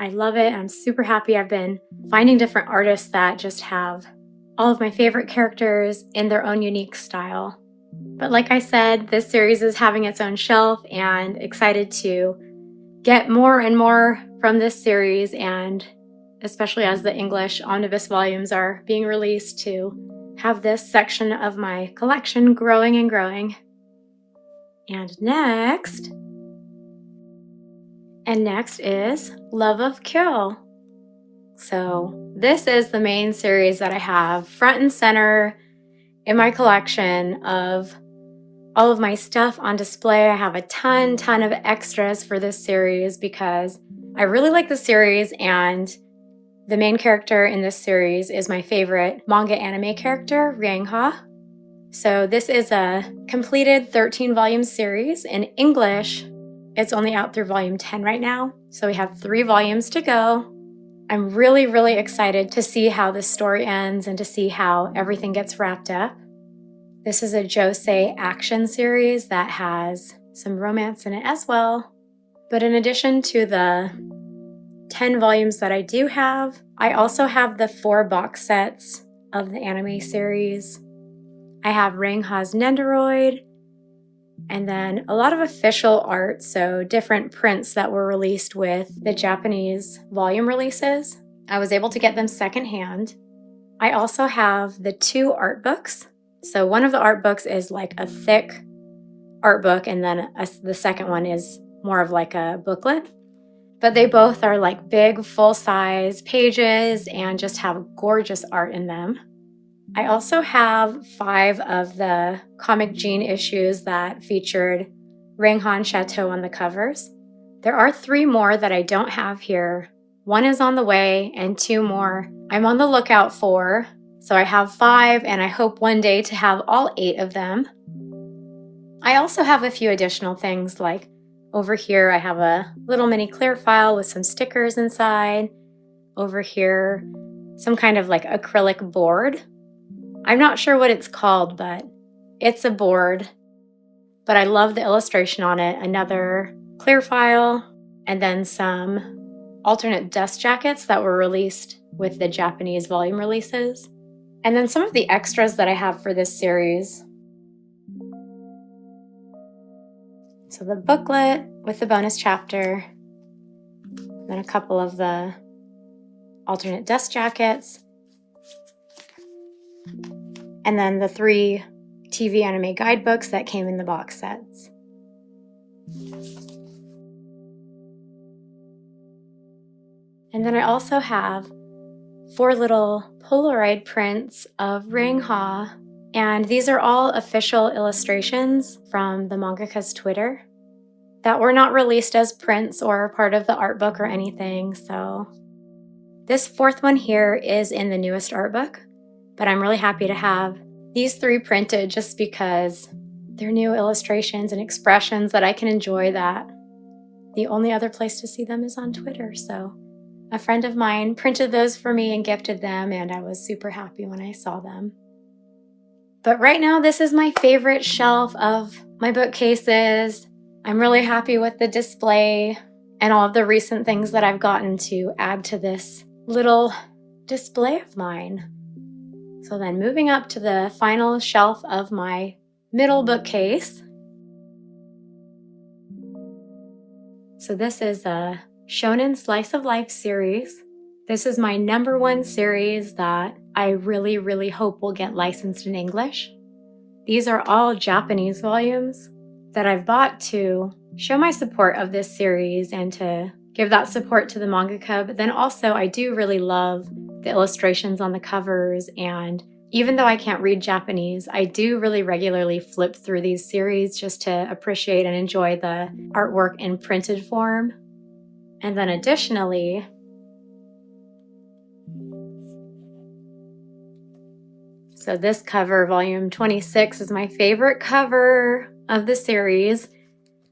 I love it. I'm super happy. I've been finding different artists that just have all of my favorite characters in their own unique style. But like I said, this series is having its own shelf, and excited to get more and more from this series, and especially as the English omnibus volumes are being released, to have this section of my collection growing and growing. And next is Love of Kill. So this is the main series that I have front and center in my collection of all of my stuff on display. I have a ton of extras for this series because I really like the series, and the main character in this series is my favorite manga anime character, Ryangha. So this is a completed 13-volume series. In English, It's only out through volume 10 right now, so we have 3 volumes to go. I'm really, really excited to see how this story ends and to see how everything gets wrapped up. This is a josei action series that has some romance in it as well. But in addition to the 10 volumes that I do have, I also have the 4 box sets of the anime series. I have Rangha's Nendoroid, and then a lot of official art, so different prints that were released with the Japanese volume releases. I was able to get them secondhand. I also have the 2 art books. So one of the art books is like a thick art book, and then the second one is more of like a booklet. But they both are like big, full-size pages and just have gorgeous art in them. I also have 5 of the Comic Gene issues that featured Ranghan Chateau on the covers. There are 3 more that I don't have here. 1 is on the way, and 2 more I'm on the lookout for. So I have 5, and I hope one day to have all 8 of them. I also have a few additional things, like over here I have a little mini clear file with some stickers inside. Over here, some kind of like acrylic board. I'm not sure what it's called, but it's a board. But I love the illustration on it. Another clear file, and then some alternate dust jackets that were released with the Japanese volume releases. And then some of the extras that I have for this series. So the booklet with the bonus chapter, then a couple of the alternate dust jackets, and then the 3 TV anime guidebooks that came in the box sets. And then I also have 4 little Polaroid prints of Rangha, and these are all official illustrations from the mangaka's Twitter that were not released as prints or part of the art book or anything. So this 4th one here is in the newest art book, but I'm really happy to have these 3 printed just because they're new illustrations and expressions that I can enjoy, that the only other place to see them is on Twitter. So a friend of mine printed those for me and gifted them, and I was super happy when I saw them. But right now, this is my favorite shelf of my bookcases. I'm really happy with the display and all of the recent things that I've gotten to add to this little display of mine. So then moving up to the final shelf of my middle bookcase. So this is a Shonen Slice of Life series. This is my #1 series that I really, really hope will get licensed in English. These are all Japanese volumes that I've bought to show my support of this series and to give that support to the mangaka. But then also I do really love the illustrations on the covers, and even though I can't read Japanese, I do really regularly flip through these series just to appreciate and enjoy the artwork in printed form. And then additionally, so this cover, volume 26, is my favorite cover of the series.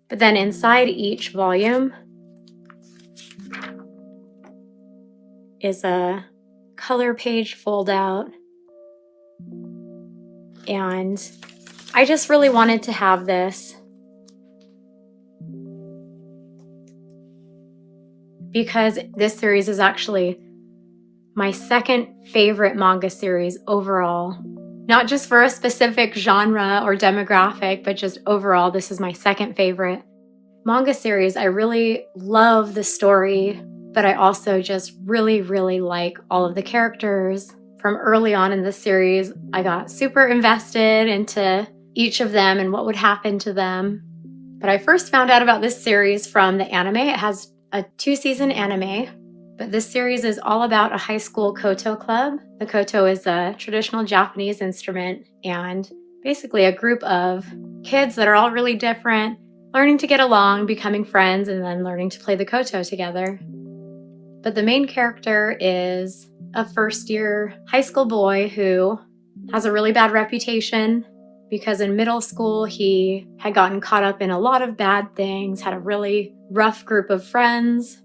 But then inside each volume is a color page fold out. And I just really wanted to have this because this series is actually my 2nd favorite manga series overall. Not just for a specific genre or demographic, but just overall, this is my 2nd favorite manga series. I really love the story, but I also just really, really like all of the characters. From early on in the series, I got super invested into each of them and what would happen to them. But I first found out about this series from the anime. It has a 2-season anime, but this series is all about a high school koto club. The koto is a traditional Japanese instrument, and basically a group of kids that are all really different, learning to get along, becoming friends, and then learning to play the koto together. But the main character is a first-year high school boy who has a really bad reputation because in middle school he had gotten caught up in a lot of bad things, had a really rough group of friends,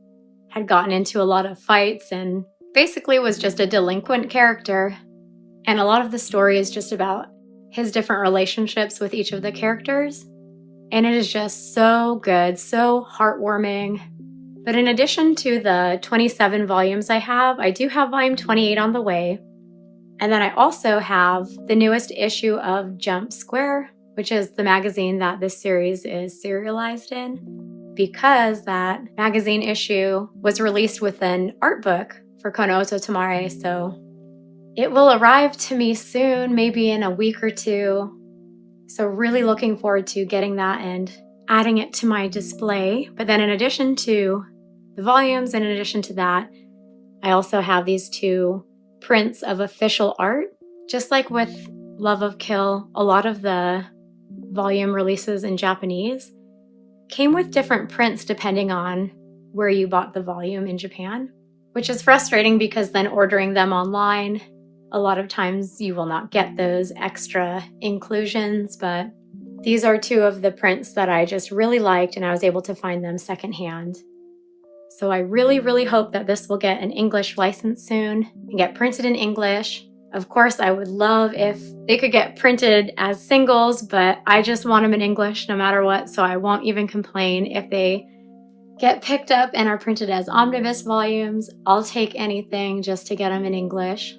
had gotten into a lot of fights, and basically was just a delinquent character. And a lot of the story is just about his different relationships with each of the characters. And it is just so good, so heartwarming. But in addition to the 27 volumes I do have volume 28 on the way. And then I also have the newest issue of Jump Square, which is the magazine that this series is serialized in, because that magazine issue was released with an art book for Oto Tomare. So it will arrive to me soon, maybe in a week or two. So really looking forward to getting that and adding it to my display. But then in addition to the volumes, and in addition to that, I also have these 2 prints of official art. Just like with Love of Kill, a lot of the volume releases in Japanese came with different prints depending on where you bought the volume in Japan, which is frustrating because then ordering them online, a lot of times you will not get those extra inclusions, but these are 2 of the prints that I just really liked, and I was able to find them secondhand. So I really, really hope that this will get an English license soon and get printed in English. Of course, I would love if they could get printed as singles, but I just want them in English no matter what, so I won't even complain if they get picked up and are printed as omnibus volumes. I'll take anything just to get them in English.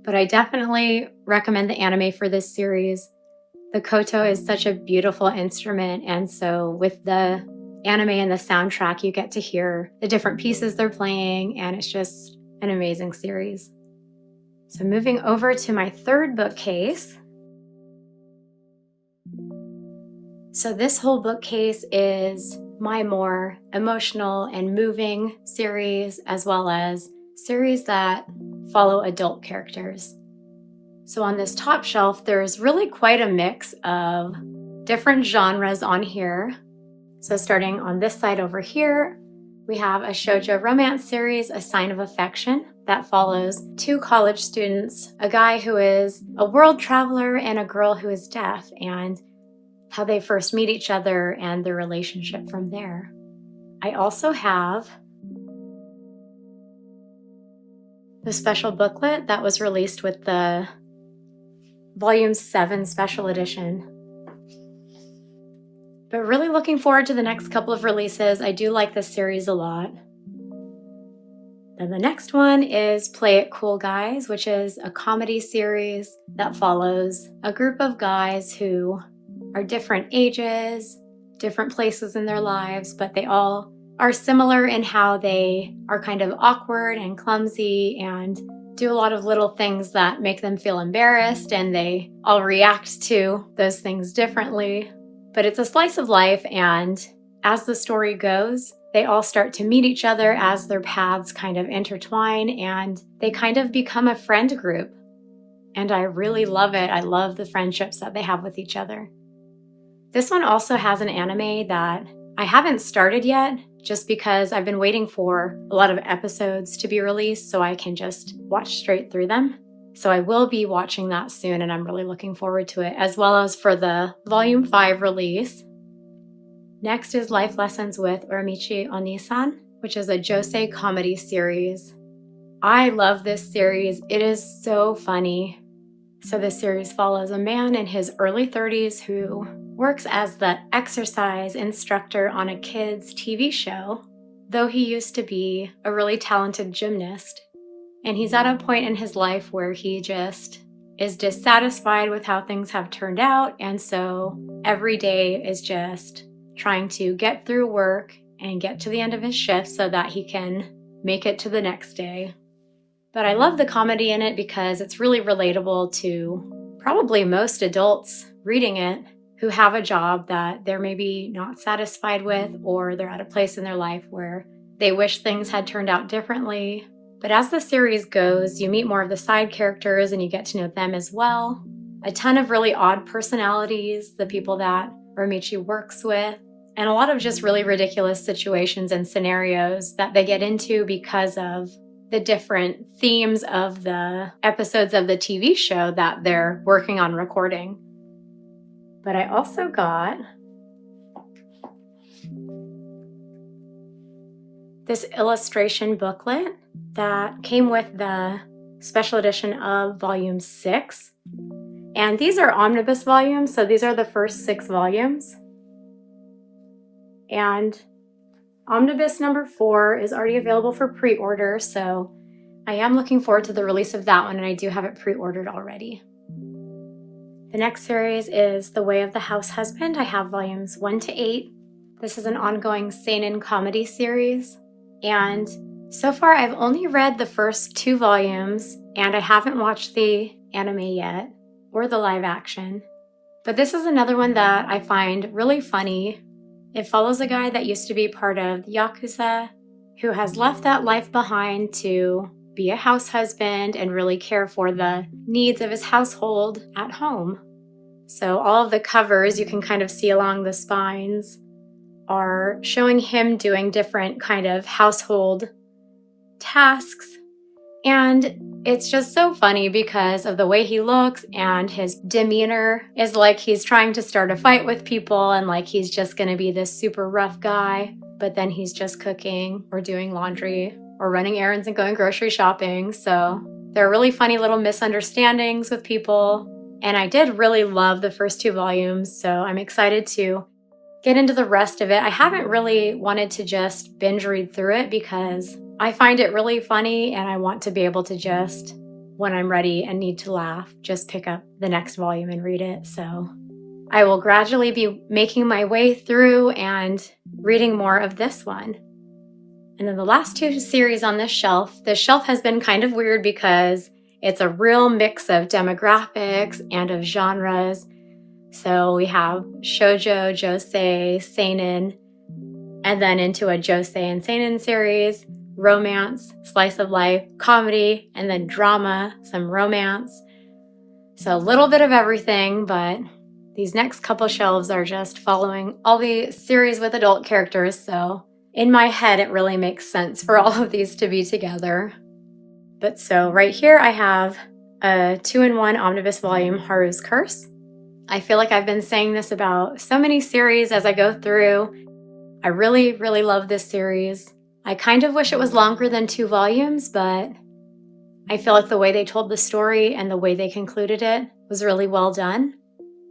But I definitely recommend the anime for this series. The koto is such a beautiful instrument, and so with the anime and the soundtrack, you get to hear the different pieces they're playing, and it's just an amazing series. So moving over to my 3rd bookcase. So this whole bookcase is my more emotional and moving series, as well as series that follow adult characters. So on this top shelf, there's really quite a mix of different genres on here. So starting on this side over here, we have a shoujo romance series, A Sign of Affection, that follows 2 college students, a guy who is a world traveler and a girl who is deaf, and how they first meet each other and their relationship from there. I also have the special booklet that was released with the Volume 7 special edition. But really looking forward to the next couple of releases. I do like this series a lot. Then the next one is Play It Cool Guys, which is a comedy series that follows a group of guys who are different ages, different places in their lives, but they all are similar in how they are kind of awkward and clumsy and do a lot of little things that make them feel embarrassed, and they all react to those things differently. But it's a slice of life, and as the story goes, they all start to meet each other as their paths kind of intertwine, and they kind of become a friend group. And I really love it. I love the friendships that they have with each other. This one also has an anime that I haven't started yet, just because I've been waiting for a lot of episodes to be released so I can just watch straight through them. So I will be watching that soon, and I'm really looking forward to it, as well as for the Volume 5 release. Next is Life Lessons with Uramichi Oniisan, which is a josei comedy series. I love this series. It is so funny. So this series follows a man in his early 30s who works as the exercise instructor on a kids' TV show, though he used to be a really talented gymnast. And he's at a point in his life where he just is dissatisfied with how things have turned out, and so every day is just trying to get through work and get to the end of his shift so that he can make it to the next day. But I love the comedy in it because it's really relatable to probably most adults reading it who have a job that they're maybe not satisfied with, or they're at a place in their life where they wish things had turned out differently. But as the series goes, you meet more of the side characters and you get to know them as well. A ton of really odd personalities, the people that Uramichi works with, and a lot of just really ridiculous situations and scenarios that they get into because of the different themes of the episodes of the TV show that they're working on recording. But I also got this illustration booklet that came with the special edition of volume 6. And these are omnibus volumes, so these are the first 6 volumes. And omnibus number 4 is already available for pre-order, so I am looking forward to the release of that one, and I do have it pre-ordered already. The next series is The Way of the Househusband. I have volumes 1 to 8. This is an ongoing seinen comedy series, and so far I've only read the first 2 volumes, and I haven't watched the anime yet, or the live action. But this is another one that I find really funny. It follows a guy that used to be part of the Yakuza, who has left that life behind to be a house husband and really care for the needs of his household at home. So all of the covers you can kind of see along the spines are showing him doing different kind of household tasks. And it's just so funny because of the way he looks, and his demeanor is like he's trying to start a fight with people and like he's just going to be this super rough guy, but then he's just cooking or doing laundry or running errands and going grocery shopping. So there are really funny little misunderstandings with people. And I did really love the first 2 volumes, so I'm excited to get into the rest of it. I haven't really wanted to just binge read through it because I find it really funny, and I want to be able to just, when I'm ready and need to laugh, just pick up the next volume and read it. So I will gradually be making my way through and reading more of this one. And then the last 2 series on this shelf has been kind of weird because it's a real mix of demographics and of genres. So we have shoujo, josei, seinen, and then into a josei and seinen series, romance, slice of life, comedy, and then drama, some romance. So a little bit of everything, but these next couple shelves are just following all the series with adult characters, so in my head it really makes sense for all of these to be together. But so right here I have a 2-in-1 omnibus volume, Haru's Curse. I feel like I've been saying this about so many series as I go through. I really, really love this series. I kind of wish it was longer than 2 volumes, but I feel like the way they told the story and the way they concluded it was really well done.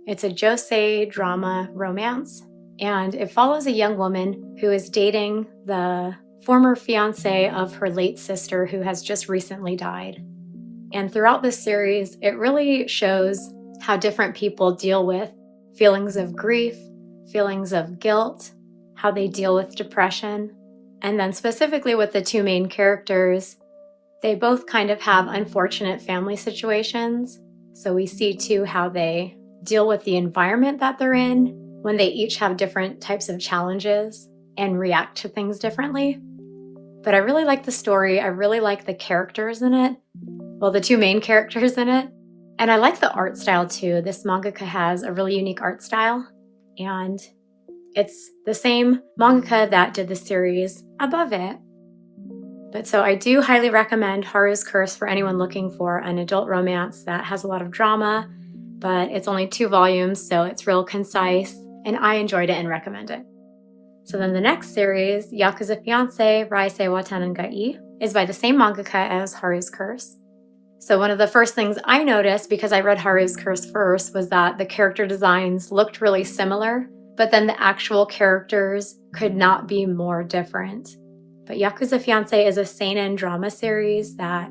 It's a josei drama romance, and it follows a young woman who is dating the former fiance of her late sister who has just recently died. And throughout this series, it really shows how different people deal with feelings of grief, feelings of guilt, how they deal with depression. And then specifically with the 2 main characters, they both kind of have unfortunate family situations. So we see too how they deal with the environment that they're in when they each have different types of challenges and react to things differently. But I really like the story. I really like the characters in it. Well, the 2 main characters in it. And I like the art style too. This mangaka has a really unique art style, and it's the same mangaka that did the series above it. But so I do highly recommend Haru's Curse for anyone looking for an adult romance that has a lot of drama, but it's only 2 volumes, so it's real concise, and I enjoyed it and recommend it. So then the next series, Yakuza Fiance Raisei wa Tanangai, is by the same mangaka as Haru's Curse. So one of the first things I noticed, because I read Haru's Curse first, was that the character designs looked really similar, but then the actual characters could not be more different. But Yakuza Fiance is a seinen drama series that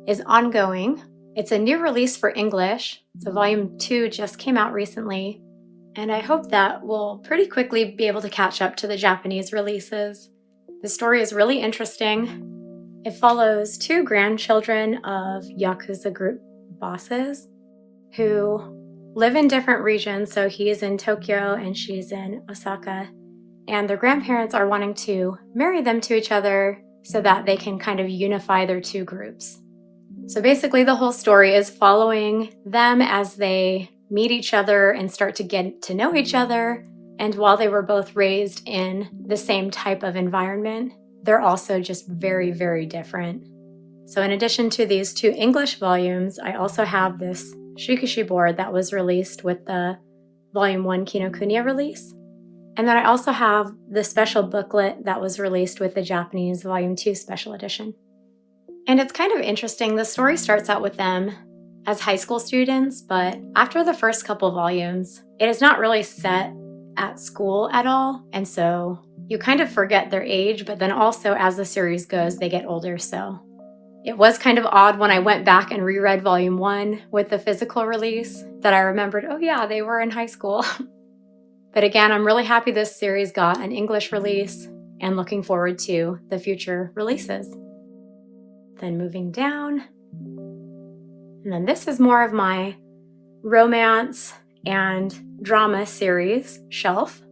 is ongoing. It's a new release for English, so volume 2 just came out recently, and I hope that we'll pretty quickly be able to catch up to the Japanese releases. The story is really interesting. It follows 2 grandchildren of Yakuza group bosses who live in different regions. So he is in Tokyo and she's in Osaka. And their grandparents are wanting to marry them to each other so that they can kind of unify their 2 groups. So basically the whole story is following them as they meet each other and start to get to know each other. And while they were both raised in the same type of environment, they're also just very, very different. So in addition to these 2 English volumes, I also have this Shikishi board that was released with the Volume 1 Kinokuniya release. And then I also have the special booklet that was released with the Japanese Volume 2 special edition. And it's kind of interesting. The story starts out with them as high school students, but after the first couple volumes, it is not really set at school at all. And so you kind of forget their age, but then also as the series goes, they get older. So it was kind of odd when I went back and reread Volume 1 with the physical release that I remembered, oh yeah, they were in high school. But again, I'm really happy this series got an English release and looking forward to the future releases. Then moving down, and then this is more of my romance and drama series shelf.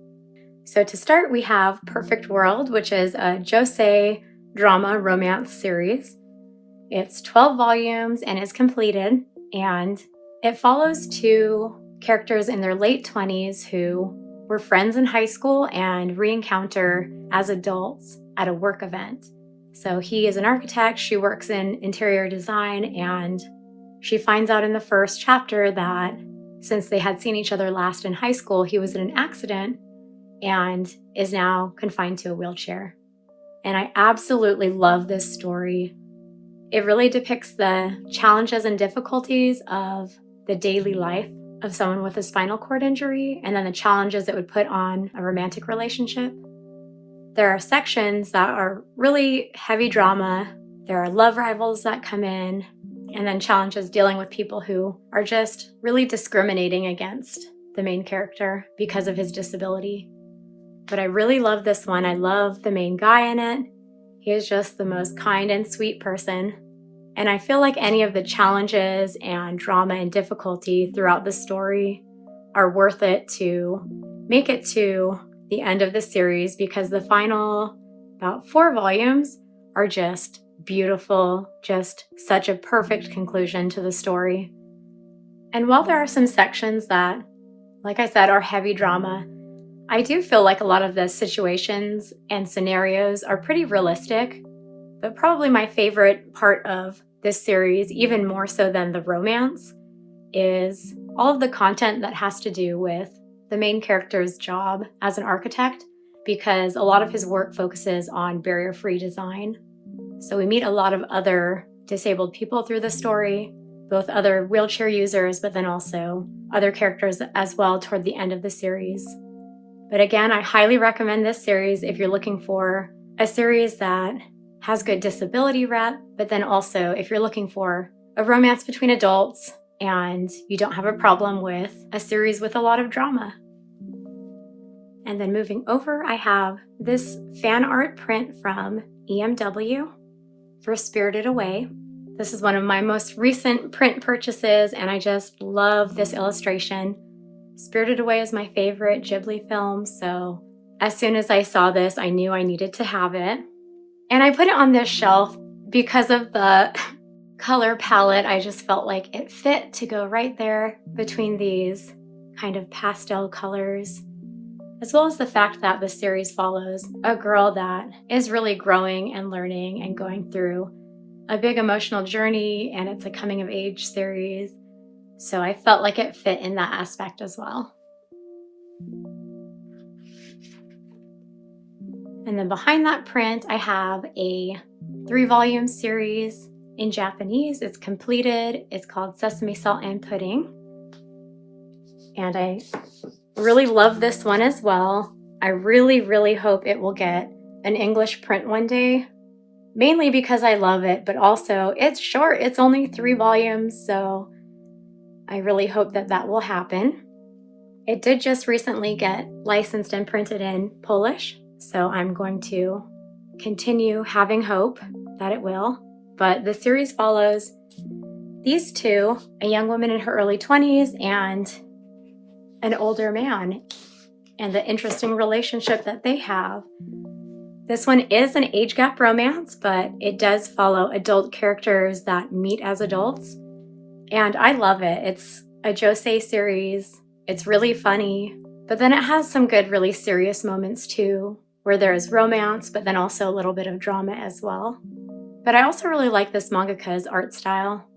So to start, we have Perfect World, which is a josei drama romance series. It's 12 volumes and is completed, and it follows two characters in their late 20s who were friends in high school and re-encounter as adults at a work event. So he is an architect, she works in interior design, and she finds out in the first chapter that since they had seen each other last in high school, he was in an accident and is now confined to a wheelchair. And I absolutely love this story. It really depicts the challenges and difficulties of the daily life of someone with a spinal cord injury, and then the challenges it would put on a romantic relationship. There are sections that are really heavy drama. There are love rivals that come in, and then challenges dealing with people who are just really discriminating against the main character because of his disability. But I really love this one. I love the main guy in it. He is just the most kind and sweet person. And I feel like any of the challenges and drama and difficulty throughout the story are worth it to make it to the end of the series, because the final about 4 volumes are just beautiful, just such a perfect conclusion to the story. And while there are some sections that, like I said, are heavy drama, I do feel like a lot of the situations and scenarios are pretty realistic. But probably my favorite part of this series, even more so than the romance, is all of the content that has to do with the main character's job as an architect, because a lot of his work focuses on barrier-free design. So we meet a lot of other disabled people through the story, both other wheelchair users, but then also other characters as well toward the end of the series. But again, I highly recommend this series if you're looking for a series that has good disability rep, but then also if you're looking for a romance between adults and you don't have a problem with a series with a lot of drama. And then moving over, I have this fan art print from EMW for Spirited Away. This is one of my most recent print purchases, and I just love this illustration. Spirited Away is my favorite Ghibli film, so as soon as I saw this, I knew I needed to have it. And I put it on this shelf because of the color palette. I just felt like it fit to go right there between these kind of pastel colors, as well as the fact that the series follows a girl that is really growing and learning and going through a big emotional journey, and it's a coming of age series. So I felt like it fit in that aspect as well. And then behind that print, I have a 3-volume series in Japanese. It's completed. It's called Sesame Salt and Pudding. And I really love this one as well. I really, really hope it will get an English print one day, mainly because I love it, but also it's short. It's only 3 volumes, so I really hope that that will happen. It did just recently get licensed and printed in Polish, so I'm going to continue having hope that it will. But the series follows these two, a young woman in her early 20s and an older man, and the interesting relationship that they have. This one is an age gap romance, but it does follow adult characters that meet as adults. And I love it. It's a josei series. It's really funny, but then it has some good, really serious moments too, where there is romance, but then also a little bit of drama as well. But I also really like this mangaka's art style,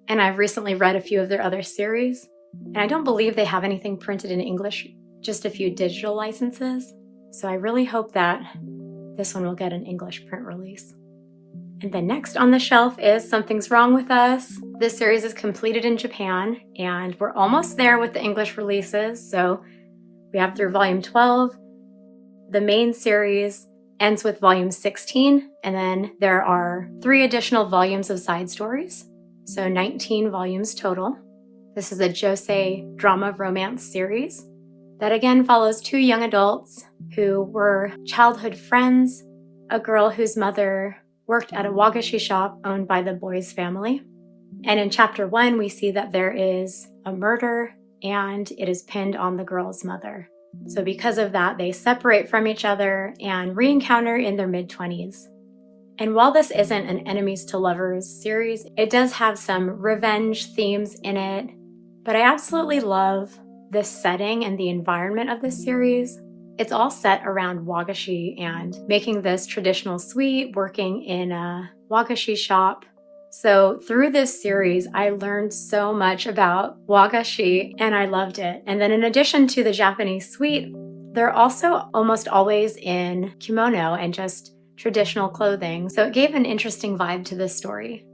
and I've recently read a few of their other series, And I don't believe they have anything printed in English, just a few digital licenses. So I really hope that this one will get an English print release. And then next on the shelf is Something's Wrong with Us. This series is completed in Japan, and we're almost there with the English releases. So we have through volume 12. The main series ends with volume 16, and then there are 3 additional volumes of side stories. So 19 volumes total. This is a josei drama romance series that again follows 2 young adults who were childhood friends, a girl whose mother worked at a wagashi shop owned by the boy's family. And in chapter 1, we see that there is a murder and it is pinned on the girl's mother. So because of that, they separate from each other and re-encounter in their mid-20s. And while this isn't an enemies to lovers series, it does have some revenge themes in it. But I absolutely love this setting and the environment of this series. It's all set around wagashi and making this traditional sweet, working in a wagashi shop. So through this series, I learned so much about wagashi and I loved it. And then in addition to the Japanese sweet, they're also almost always in kimono and just traditional clothing. So it gave an interesting vibe to this story.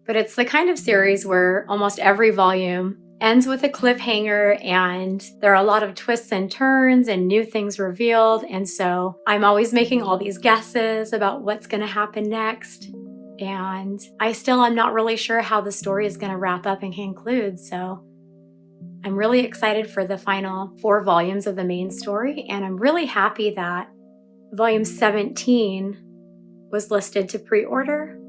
But it's the kind of series where almost every volume ends with a cliffhanger and there are a lot of twists and turns and new things revealed. And so I'm always making all these guesses about what's going to happen next. And I still am not really sure how the story is going to wrap up and conclude. So I'm really excited for the final 4 volumes of the main story. And I'm really happy that volume 17 was listed to pre-order.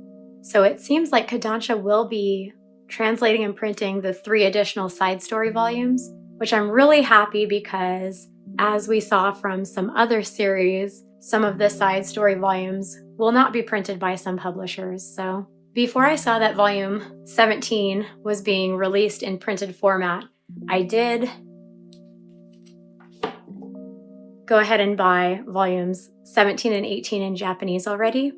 So it seems like Kodansha will be translating and printing the 3 additional side story volumes, which I'm really happy because as we saw from some other series, some of the side story volumes will not be printed by some publishers. So before I saw that volume 17 was being released in printed format, I did go ahead and buy volumes 17 and 18 in Japanese already.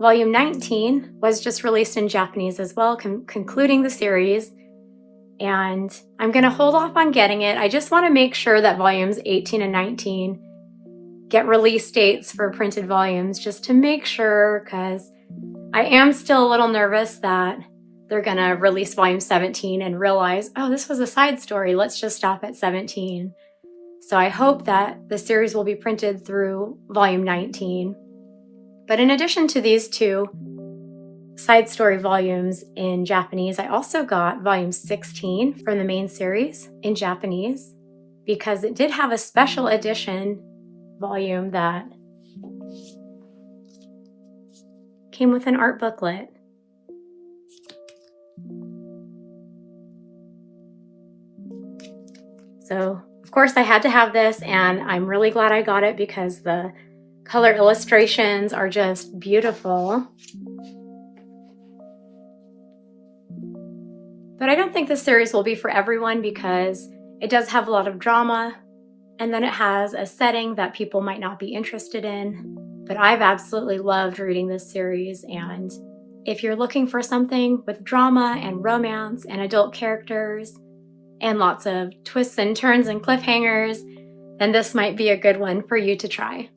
Volume 19 was just released in Japanese as well, concluding the series, and I'm going to hold off on getting it. I just want to make sure that volumes 18 and 19 get release dates for printed volumes, just to make sure, because I am still a little nervous that they're going to release volume 17 and realize, oh, this was a side story, let's just stop at 17. So I hope that the series will be printed through volume 19. But in addition to these 2 side story volumes in Japanese, I also got volume 16 from the main series in Japanese because it did have a special edition volume that came with an art booklet. So, of course, I had to have this, and I'm really glad I got it because the color illustrations are just beautiful. But I don't think this series will be for everyone because it does have a lot of drama, and then it has a setting that people might not be interested in. But I've absolutely loved reading this series, and if you're looking for something with drama and romance and adult characters and lots of twists and turns and cliffhangers, then this might be a good one for you to try.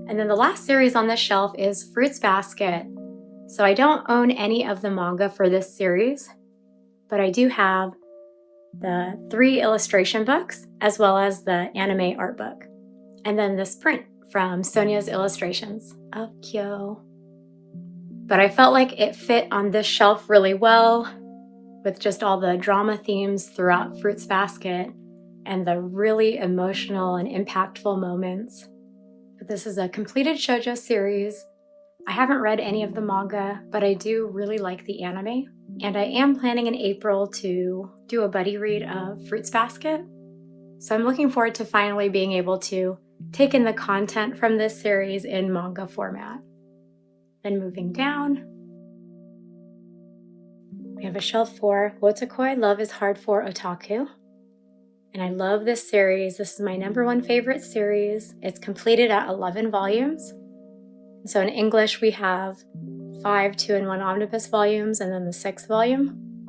And then the last series on this shelf is Fruits Basket. So I don't own any of the manga for this series, but I do have the 3 illustration books as well as the anime art book. And then this print from Sonia's Illustrations of Kyo. But I felt like it fit on this shelf really well with just all the drama themes throughout Fruits Basket and the really emotional and impactful moments. But this is a completed shoujo series. I haven't read any of the manga, but I do really like the anime. And I am planning in April to do a buddy read of Fruits Basket. So I'm looking forward to finally being able to take in the content from this series in manga format. Then moving down, we have a shelf for Wotakoi, Love is Hard for Otaku. And I love this series. This is my #1 favorite series. It's completed at 11 volumes. So in English, we have 5 2-in-1 omnibus volumes and then the 6th volume.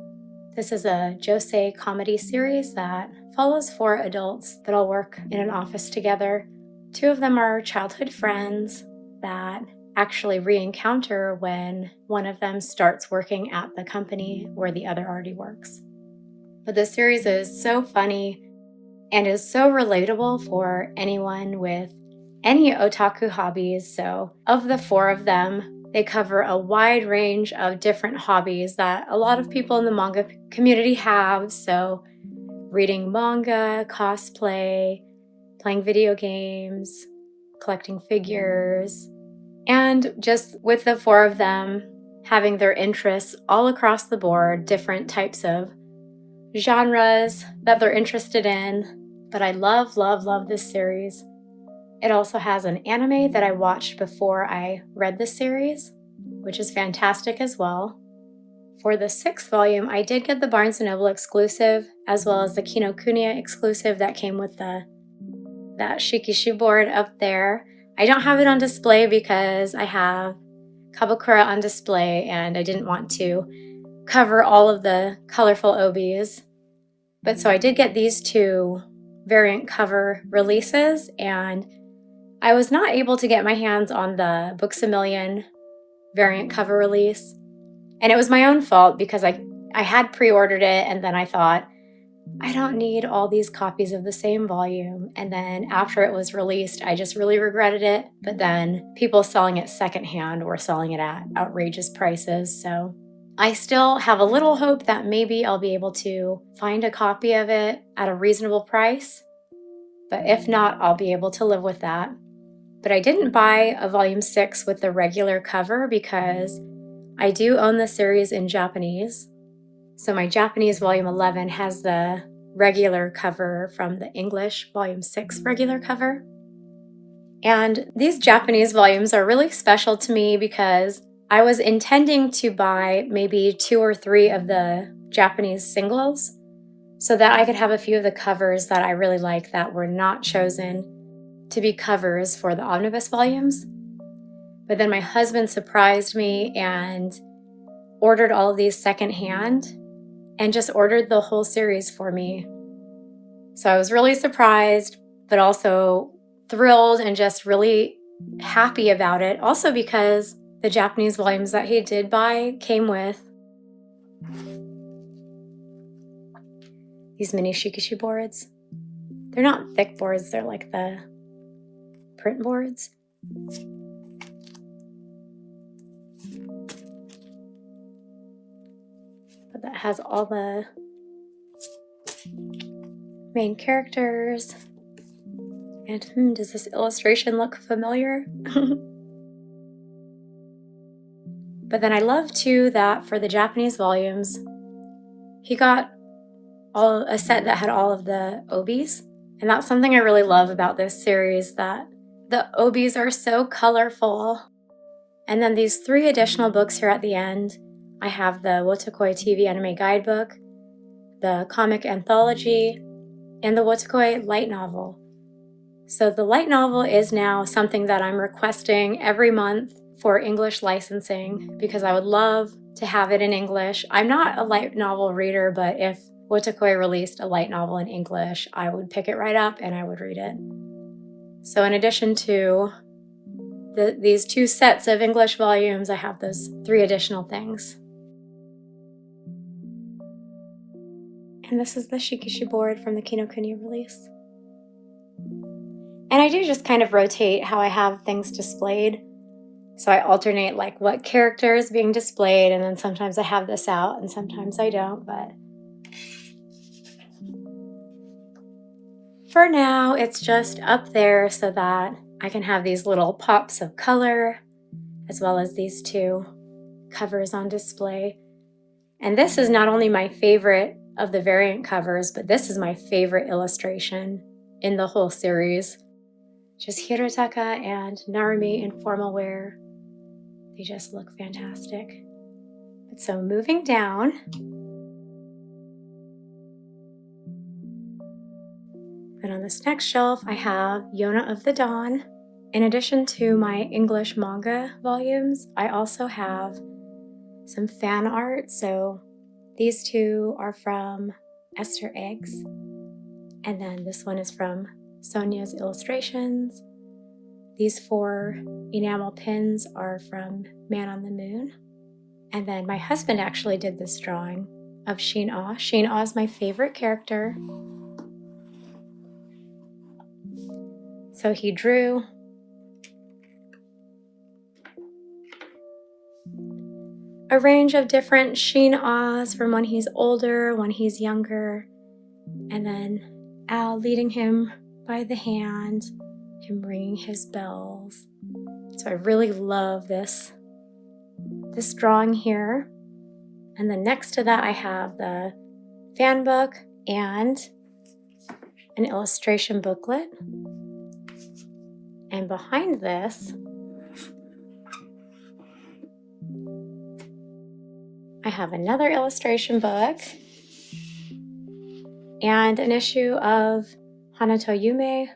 This is a josei comedy series that follows 4 adults that all work in an office together. 2 of them are childhood friends that actually re-encounter when one of them starts working at the company where the other already works. But this series is so funny and is so relatable for anyone with any otaku hobbies. So of the 4 of them, they cover a wide range of different hobbies that a lot of people in the manga community have. So reading manga, cosplay, playing video games, collecting figures, and just with the 4 of them having their interests all across the board, different types of genres that they're interested in. But I love, love, love this series. It also has an anime that I watched before I read the series, which is fantastic as well. For the 6th volume, I did get the Barnes & Noble exclusive, as well as the Kinokuniya exclusive that came with that Shikishi board up there. I don't have it on display because I have Kabakura on display, and I didn't want to cover all of the colorful OBs. But so I did get these 2 variant cover releases, and I was not able to get my hands on the Books A Million variant cover release. And it was my own fault because I had pre-ordered it, and then I thought, I don't need all these copies of the same volume. And then after it was released, I just really regretted it. But then people selling it secondhand were selling it at outrageous prices. So I still have a little hope that maybe I'll be able to find a copy of it at a reasonable price. But if not, I'll be able to live with that. But I didn't buy a volume 6 with the regular cover because I do own the series in Japanese. So my Japanese volume 11 has the regular cover from the English volume 6 regular cover. And these Japanese volumes are really special to me because I was intending to buy maybe 2 or 3 of the Japanese singles so that I could have a few of the covers that I really like that were not chosen to be covers for the omnibus volumes. But then my husband surprised me and ordered all of these secondhand and just ordered the whole series for me. So I was really surprised, but also thrilled and just really happy about it. Also because the Japanese volumes that he did buy came with these mini shikishi boards. They're not thick boards, they're like the print boards. But that has all the main characters. And does this illustration look familiar? But then I love too that for the Japanese volumes, he got a set that had all of the OBs. And that's something I really love about this series, that the OBs are so colorful. And then these 3 additional books here at the end. I have the Wotakoi TV anime guidebook, the comic anthology, and the Wotakoi light novel. So the light novel is now something that I'm requesting every month for English licensing because I would love to have it in English. I'm not a light novel reader, but if Wotakoi released a light novel in English, I would pick it right up and I would read it. So in addition to these 2 sets of English volumes, I have those 3 additional things. And this is the Shikishi board from the Kinokuniya release. And I do just kind of rotate how I have things displayed. So I alternate like what character is being displayed, and then sometimes I have this out and sometimes I don't, but for now, it's just up there so that I can have these little pops of color, as well as these 2 covers on display. And this is not only my favorite of the variant covers, but this is my favorite illustration in the whole series. Just Hirotaka and Narumi in formal wear. They just look fantastic. But so moving down, then on this next shelf, I have Yona of the Dawn. In addition to my English manga volumes, I also have some fan art. So These two are from Esther Eggs. And then this one is from Sonia's Illustrations. These 4 enamel pins are from Man on the Moon. And then my husband actually did this drawing of Shin-Ah. Shin-Ah is my favorite character. So he drew a range of different Shin-Ahs from when he's older, when he's younger, and then Al leading him by the hand, him ringing his bells. So I really love this drawing here. And then next to that I have the fan book and an illustration booklet. And behind this, I have another illustration book and an issue of Hanato Yume,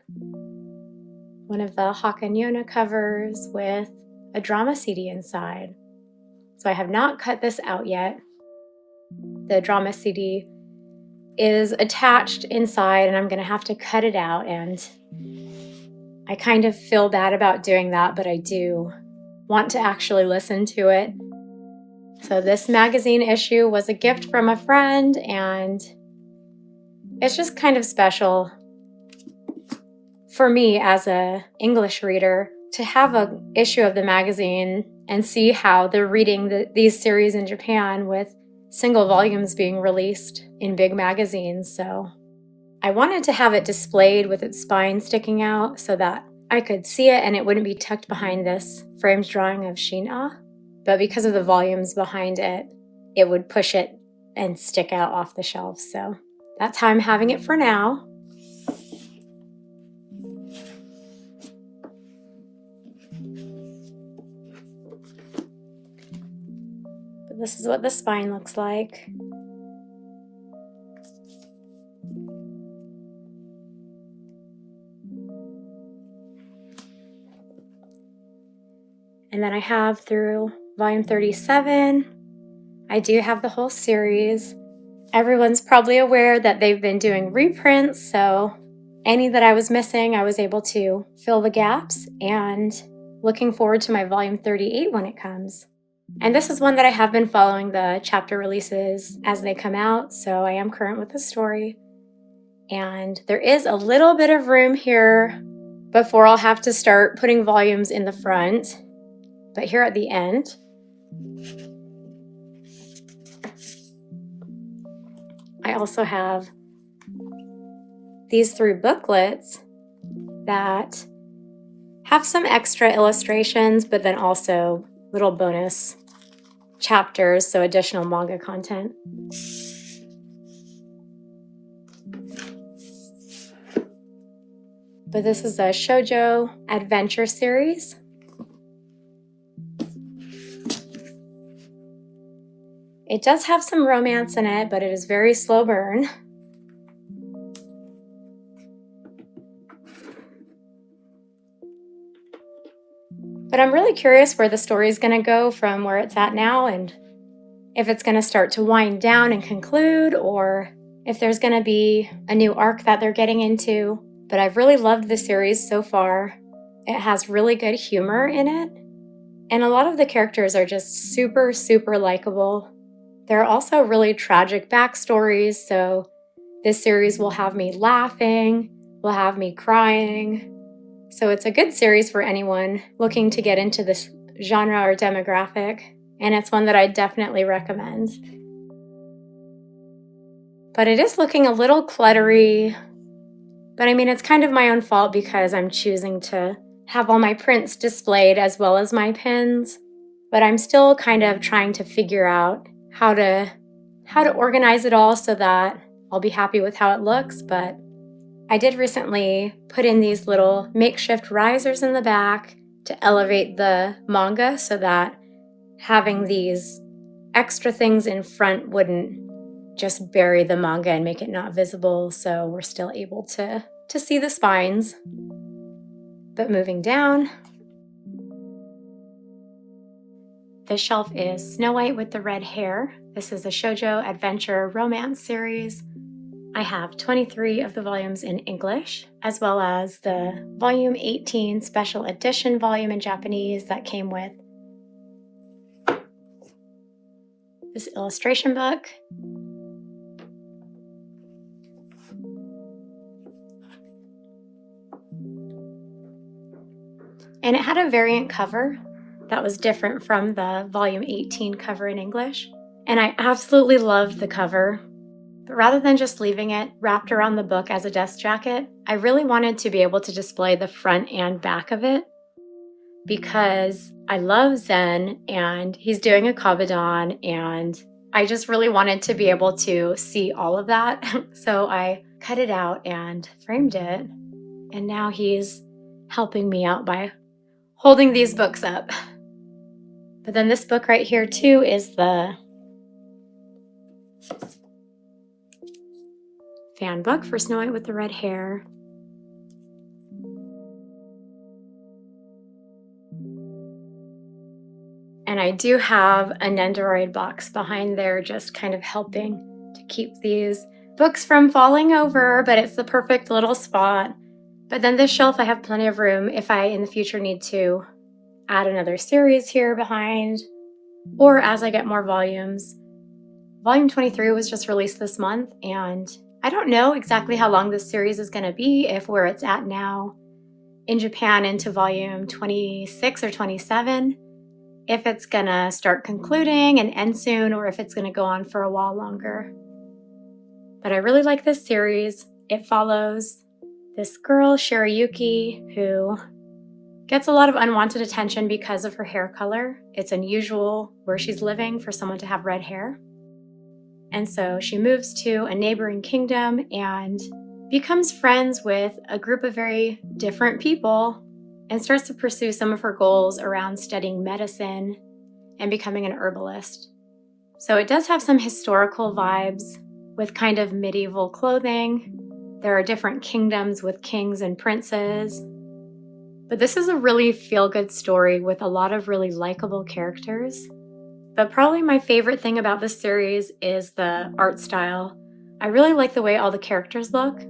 one of the Hawk and Yona covers with a drama CD inside. So I have not cut this out yet. The drama CD is attached inside and I'm going to have to cut it out, and I kind of feel bad about doing that, but I do want to actually listen to it. So this magazine issue was a gift from a friend, and it's just kind of special for me as an English reader to have an issue of the magazine and see how they're reading these series in Japan with single volumes being released in big magazines. So I wanted to have it displayed with its spine sticking out so that I could see it and it wouldn't be tucked behind this framed drawing of Shin-Ah. But because of the volumes behind it, it would push it and stick out off the shelf. So that's how I'm having it for now. But this is what the spine looks like. And then I have through volume 37. I do have the whole series. Everyone's probably aware that they've been doing reprints, so any that I was missing, I was able to fill the gaps, and looking forward to my volume 38 when it comes. And this is one that I have been following the chapter releases as they come out, so I am current with the story. And there is a little bit of room here before I'll have to start putting volumes in the front. But here at the end, I also have these 3 booklets that have some extra illustrations, but then also little bonus chapters, so additional manga content. But this is a shoujo adventure series. It does have some romance in it, but it is very slow burn. But I'm really curious where the story is going to go from where it's at now, and if it's going to start to wind down and conclude, or if there's going to be a new arc that they're getting into. But I've really loved the series so far. It has really good humor in it, and a lot of the characters are just super, super likable. There are also really tragic backstories, so this series will have me laughing, will have me crying. So it's a good series for anyone looking to get into this genre or demographic, and it's one that I definitely recommend. But it is looking a little cluttery, but I mean, it's kind of my own fault because I'm choosing to have all my prints displayed as well as my pins, but I'm still kind of trying to figure out how to organize it all so that I'll be happy with how it looks. But I did recently put in these little makeshift risers in the back to elevate the manga so that having these extra things in front wouldn't just bury the manga and make it not visible, so we're still able to see the spines. But moving down, This shelf is Snow White with the Red Hair. This is a shoujo adventure romance series. I have 23 of the volumes in English, as well as the volume 18 special edition volume in Japanese that came with this illustration book. And it had a variant cover that was different from the volume 18 cover in English. And I absolutely loved the cover. But rather than just leaving it wrapped around the book as a desk jacket, I really wanted to be able to display the front and back of it because I love Zen and he's doing a kabudan, and I just really wanted to be able to see all of that. So I cut it out and framed it, and now he's helping me out by holding these books up. But then this book right here too is the fan book for Snow White with the Red Hair. And I do have a Nendoroid box behind there just kind of helping to keep these books from falling over, but it's the perfect little spot. But then this shelf, I have plenty of room if I in the future need to add another series here behind, or as I get more volumes. Volume 23 was just released this month, and I don't know exactly how long this series is going to be, if where it's at now in Japan into volume 26 or 27, if it's going to start concluding and end soon, or if it's going to go on for a while longer. But I really like this series. It follows this girl, Shirayuki, who gets a lot of unwanted attention because of her hair color. It's unusual where she's living for someone to have red hair. And so she moves to a neighboring kingdom and becomes friends with a group of very different people and starts to pursue some of her goals around studying medicine and becoming an herbalist. So it does have some historical vibes with kind of medieval clothing. There are different kingdoms with kings and princes. But this is a really feel-good story with a lot of really likable characters. But probably my favorite thing about this series is the art style. I really like the way all the characters look,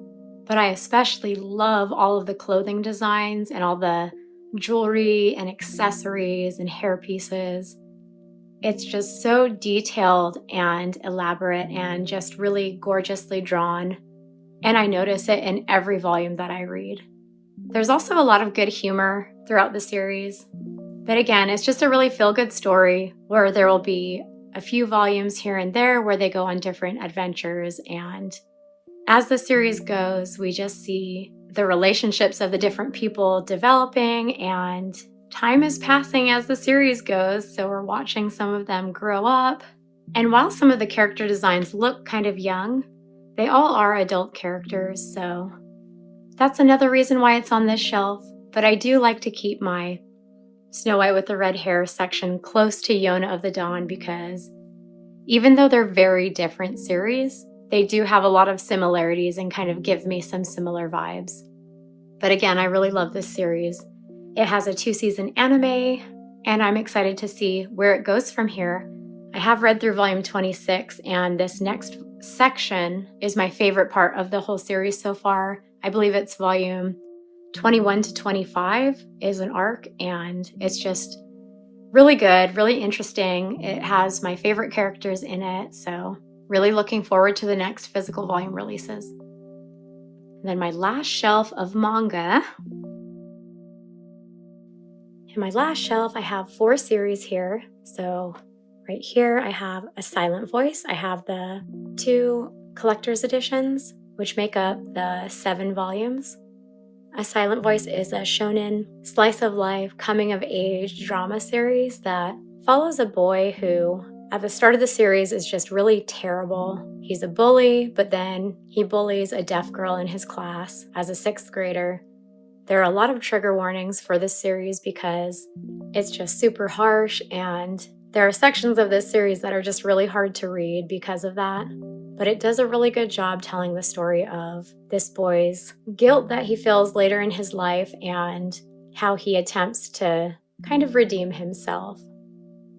but I especially love all of the clothing designs and all the jewelry and accessories and hair pieces. It's just so detailed and elaborate and just really gorgeously drawn. And I notice it in every volume that I read. There's also a lot of good humor throughout the series. But again, it's just a really feel-good story where there will be a few volumes here and there where they go on different adventures. And as the series goes, we just see the relationships of the different people developing, and time is passing as the series goes. So we're watching some of them grow up. And while some of the character designs look kind of young, they all are adult characters. So that's another reason why it's on this shelf. But I do like to keep my Snow White with the Red Hair section close to Yona of the Dawn, because even though they're very different series, they do have a lot of similarities and kind of give me some similar vibes. But again, I really love this series. It has a 2-season anime, and I'm excited to see where it goes from here. I have read through volume 26, and this next section is my favorite part of the whole series so far. I believe it's volume 21 to 25 is an arc, and it's just really good, really interesting. It has my favorite characters in it, so really looking forward to the next physical volume releases. And then my last shelf of manga. In my last shelf, I have 4 series here. So right here, I have A Silent Voice. I have the 2 collector's editions, which make up the 7 volumes. A Silent Voice is a shonen slice of life coming of age drama series that follows a boy who at the start of the series is just really terrible. He's a bully, but then he bullies a deaf girl in his class as a 6th grader. There are a lot of trigger warnings for this series because it's just super harsh, and there are sections of this series that are just really hard to read because of that. But it does a really good job telling the story of this boy's guilt that he feels later in his life and how he attempts to kind of redeem himself.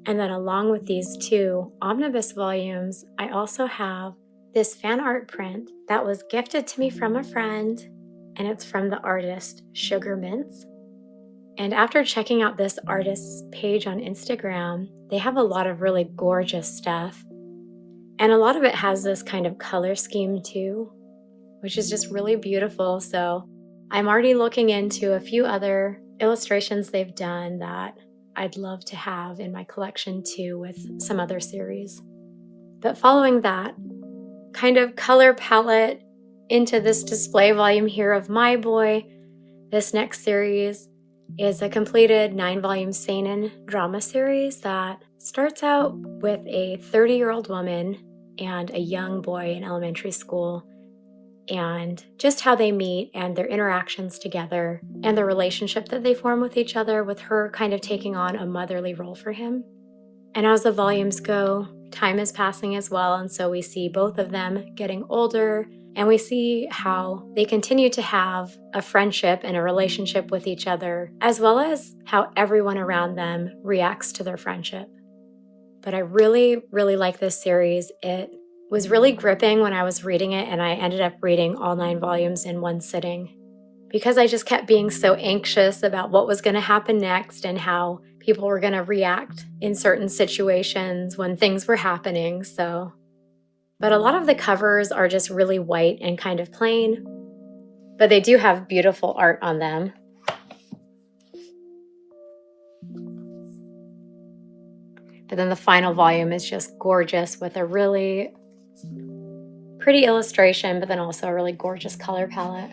And then along with these 2 omnibus volumes, I also have this fan art print that was gifted to me from a friend, and it's from the artist Sugar Mints. And after checking out this artist's page on Instagram, they have a lot of really gorgeous stuff. And a lot of it has this kind of color scheme too, which is just really beautiful. So I'm already looking into a few other illustrations they've done that I'd love to have in my collection too with some other series. But following that kind of color palette into this display volume here of My Boy, this next series is a completed 9-volume seinen drama series that starts out with a 30-year-old woman and a young boy in elementary school, and just how they meet and their interactions together and the relationship that they form with each other, with her kind of taking on a motherly role for him. And as the volumes go, time is passing as well, and so we see both of them getting older, and we see how they continue to have a friendship and a relationship with each other, as well as how everyone around them reacts to their friendship. But I really, really like this series. It was really gripping when I was reading it, and I ended up reading all 9 volumes in one sitting because I just kept being so anxious about what was going to happen next and how people were going to react in certain situations when things were happening. But a lot of the covers are just really white and kind of plain, but they do have beautiful art on them. But then the final volume is just gorgeous with a really pretty illustration, but then also a really gorgeous color palette.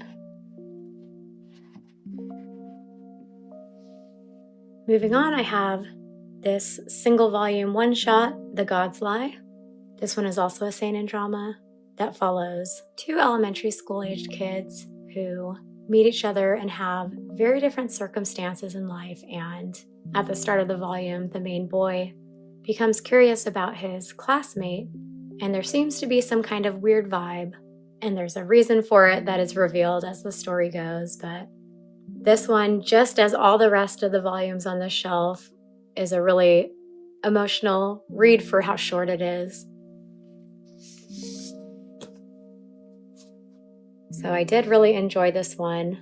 Moving on, I have this single volume one-shot, The God's Lie. This one is also a seinen drama that follows 2 elementary school-aged kids who meet each other and have very different circumstances in life. And at the start of the volume, the main boy becomes curious about his classmate, and there seems to be some kind of weird vibe, and there's a reason for it that is revealed as the story goes. But this one, just as all the rest of the volumes on the shelf, is a really emotional read for how short it is. So I did really enjoy this one.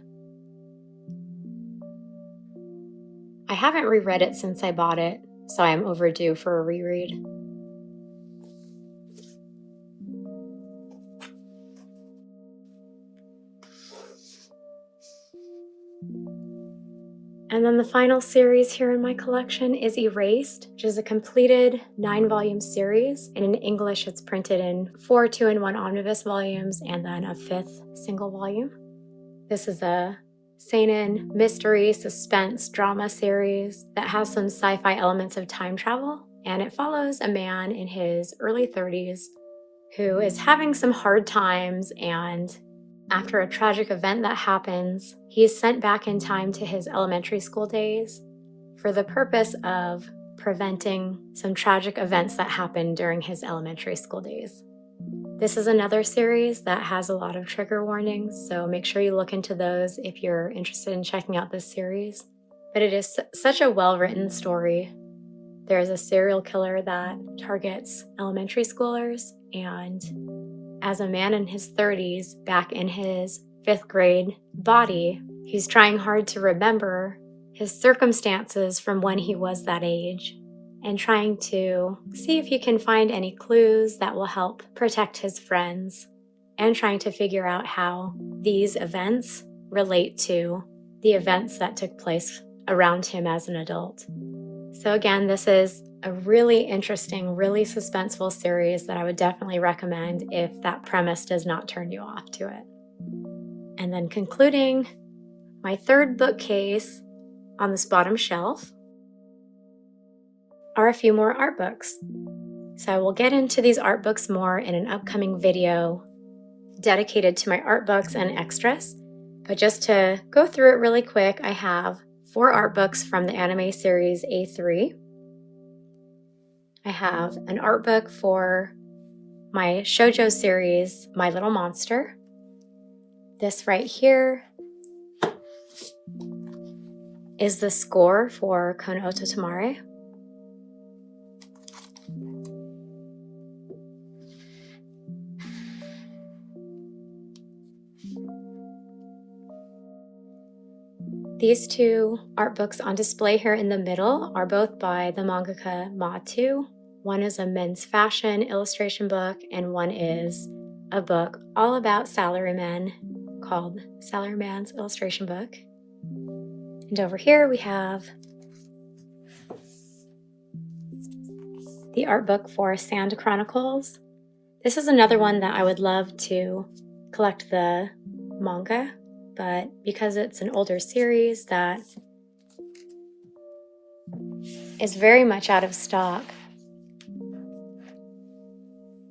I haven't reread it since I bought it, so I am overdue for a reread. And then the final series here in my collection is Erased, which is a completed 9-volume series. And in English, it's printed in 4 2-in-1 omnibus volumes and then a 5th single volume. This is a seinen mystery suspense drama series that has some sci-fi elements of time travel, and it follows a man in his early 30s who is having some hard times, and after a tragic event that happens, he is sent back in time to his elementary school days for the purpose of preventing some tragic events that happened during his elementary school days. This is another series that has a lot of trigger warnings, so make sure you look into those if you're interested in checking out this series. But it is such a well-written story. There is a serial killer that targets elementary schoolers, and as a man in his 30s, back in his 5th grade body, he's trying hard to remember his circumstances from when he was that age, and trying to see if he can find any clues that will help protect his friends, and trying to figure out how these events relate to the events that took place around him as an adult. So again, this is a really interesting, really suspenseful series that I would definitely recommend if that premise does not turn you off to it. And then concluding my 3rd bookcase on this bottom shelf are a few more art books. So I will get into these art books more in an upcoming video dedicated to my art books and extras. But just to go through it really quick, I have 4 art books from the anime series A3. I have an art book for my shoujo series, My Little Monster. This right here is the score for Oto Tomare. These two art books on display here in the middle are both by the mangaka Matu. One is a men's fashion illustration book, and one is a book all about salarymen called Salaryman's Illustration Book. And over here we have the art book for Sand Chronicles. This is another one that I would love to collect the manga, but because it's an older series that is very much out of stock,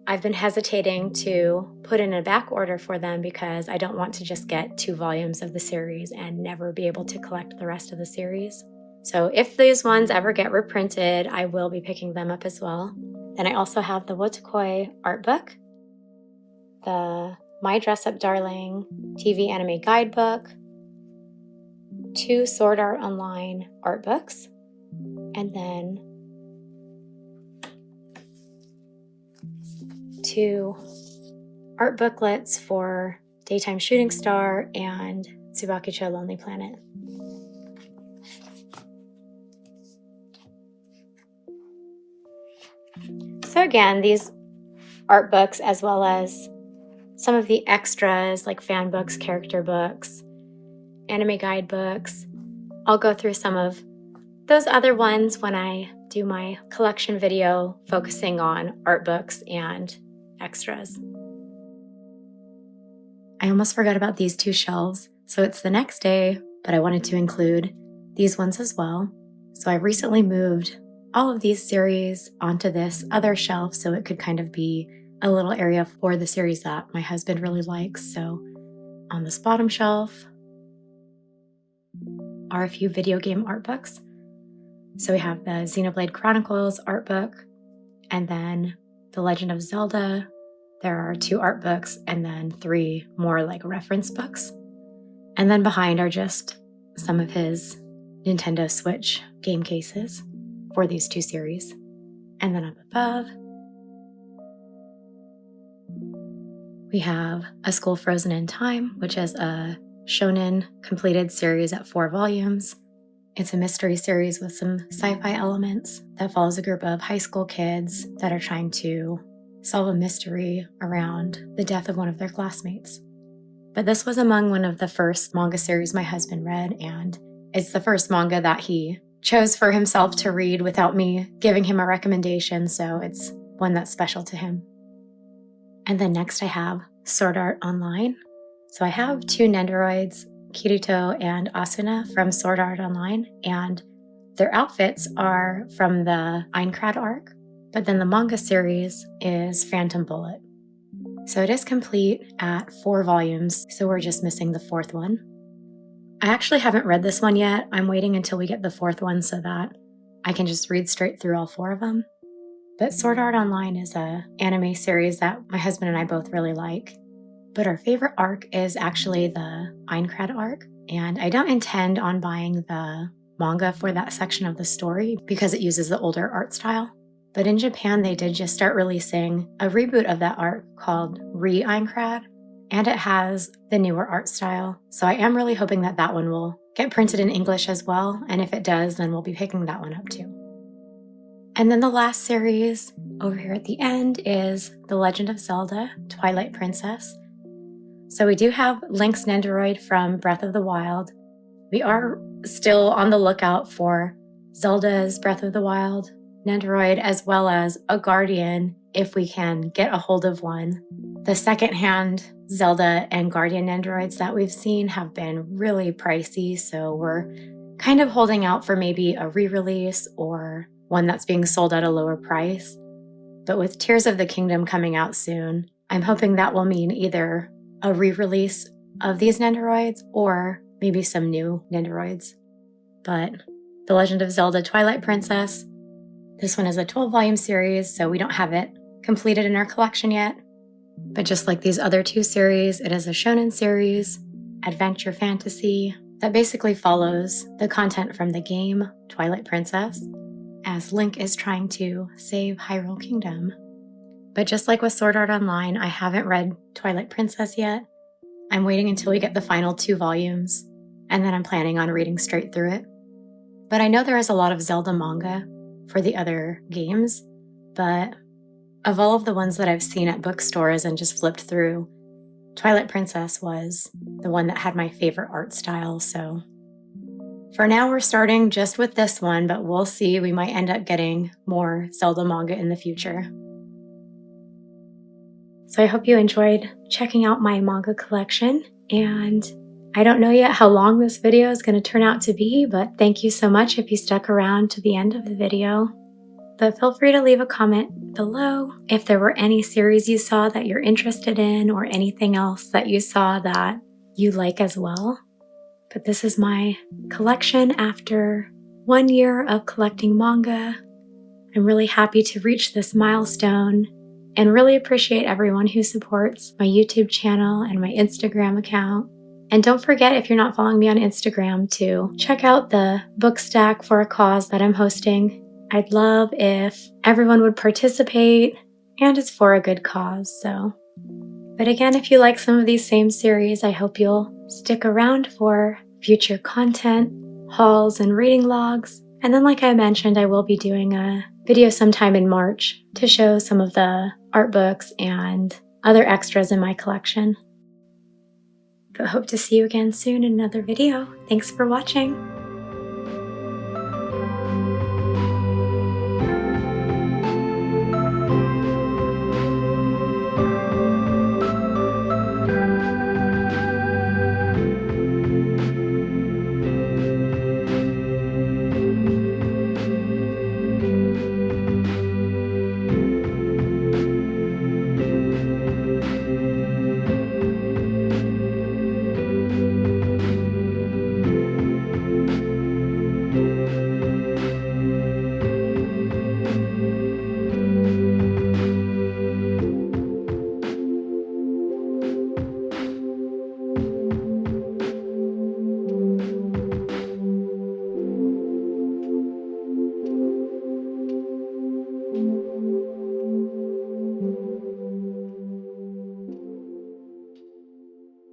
I've been hesitating to put in a back order for them because I don't want to just get 2 volumes of the series and never be able to collect the rest of the series. So if these ones ever get reprinted, I will be picking them up as well. Then I also have the Wotakoi art book, the My Dress Up Darling TV anime guidebook, 2 Sword Art Online art books, and then 2 art booklets for Daytime Shooting Star and Tsubaki-chou Lonely Planet. So again, these art books, as well as some of the extras like fan books, character books, anime guidebooks, I'll go through some of those other ones when I do my collection video focusing on art books and extras. I almost forgot about these 2 shelves, so it's the next day, but I wanted to include these ones as well. So I recently moved all of these series onto this other shelf so it could kind of be a little area for the series that my husband really likes. So on this bottom shelf are a few video game art books. So we have the Xenoblade Chronicles art book, and then The Legend of Zelda. There are 2 art books, and then 3 more like reference books. And then behind are just some of his Nintendo Switch game cases for these 2 series. And then up above, we have A School Frozen in Time, which is a shonen completed series at 4 volumes. It's a mystery series with some sci-fi elements that follows a group of high school kids that are trying to solve a mystery around the death of one of their classmates. But this was among one of the first manga series my husband read, and it's the first manga that he chose for himself to read without me giving him a recommendation, so it's one that's special to him. And then next I have Sword Art Online. So I have 2 Nendoroids, Kirito and Asuna from Sword Art Online, and their outfits are from the Aincrad arc, but then the manga series is Phantom Bullet. So it is complete at 4 volumes, so we're just missing the 4th one. I actually haven't read this one yet. I'm waiting until we get the 4th one so that I can just read straight through all 4 of them. But Sword Art Online is an anime series that my husband and I both really like. But our favorite arc is actually the Aincrad arc, and I don't intend on buying the manga for that section of the story because it uses the older art style. But in Japan, they did just start releasing a reboot of that arc called Re-Aincrad, and it has the newer art style. So I am really hoping that that one will get printed in English as well, and if it does, then we'll be picking that one up too. And then the last series over here at the end is The Legend of Zelda: Twilight Princess. So we do have Link's Nendoroid from Breath of the Wild. We are still on the lookout for Zelda's Breath of the Wild Nendoroid, as well as a Guardian if we can get a hold of one. The secondhand Zelda and Guardian Nendoroids that we've seen have been really pricey, so we're kind of holding out for maybe a re-release or one that's being sold at a lower price. But with Tears of the Kingdom coming out soon, I'm hoping that will mean either a re-release of these Nendoroids or maybe some new Nendoroids. But The Legend of Zelda: Twilight Princess, this one is a 12-volume series, so we don't have it completed in our collection yet. But just like these other 2 series, it is a shonen series, adventure fantasy, that basically follows the content from the game Twilight Princess, as Link is trying to save Hyrule Kingdom. But just like with Sword Art Online, I haven't read Twilight Princess yet. I'm waiting until we get the final 2 volumes, and then I'm planning on reading straight through it. But I know there is a lot of Zelda manga for the other games, but of all of the ones that I've seen at bookstores and just flipped through, Twilight Princess was the one that had my favorite art style, so for now we're starting just with this one, but we'll see. We might end up getting more Zelda manga in the future. So I hope you enjoyed checking out my manga collection, and I don't know yet how long this video is going to turn out to be, but thank you so much if you stuck around to the end of the video. But feel free to leave a comment below if there were any series you saw that you're interested in or anything else that you saw that you like as well. But this is my collection after 1 year of collecting manga. I'm really happy to reach this milestone and really appreciate everyone who supports my YouTube channel and my Instagram account. And don't forget, if you're not following me on Instagram, to check out the book stack for a cause that I'm hosting. I'd love if everyone would participate, and it's for a good cause, so. But again, if you like some of these same series, I hope you'll stick around for future content, hauls, and reading logs. And then, like I mentioned, I will be doing a video sometime in March to show some of the art books and other extras in my collection. But hope to see you again soon in another video. Thanks for watching.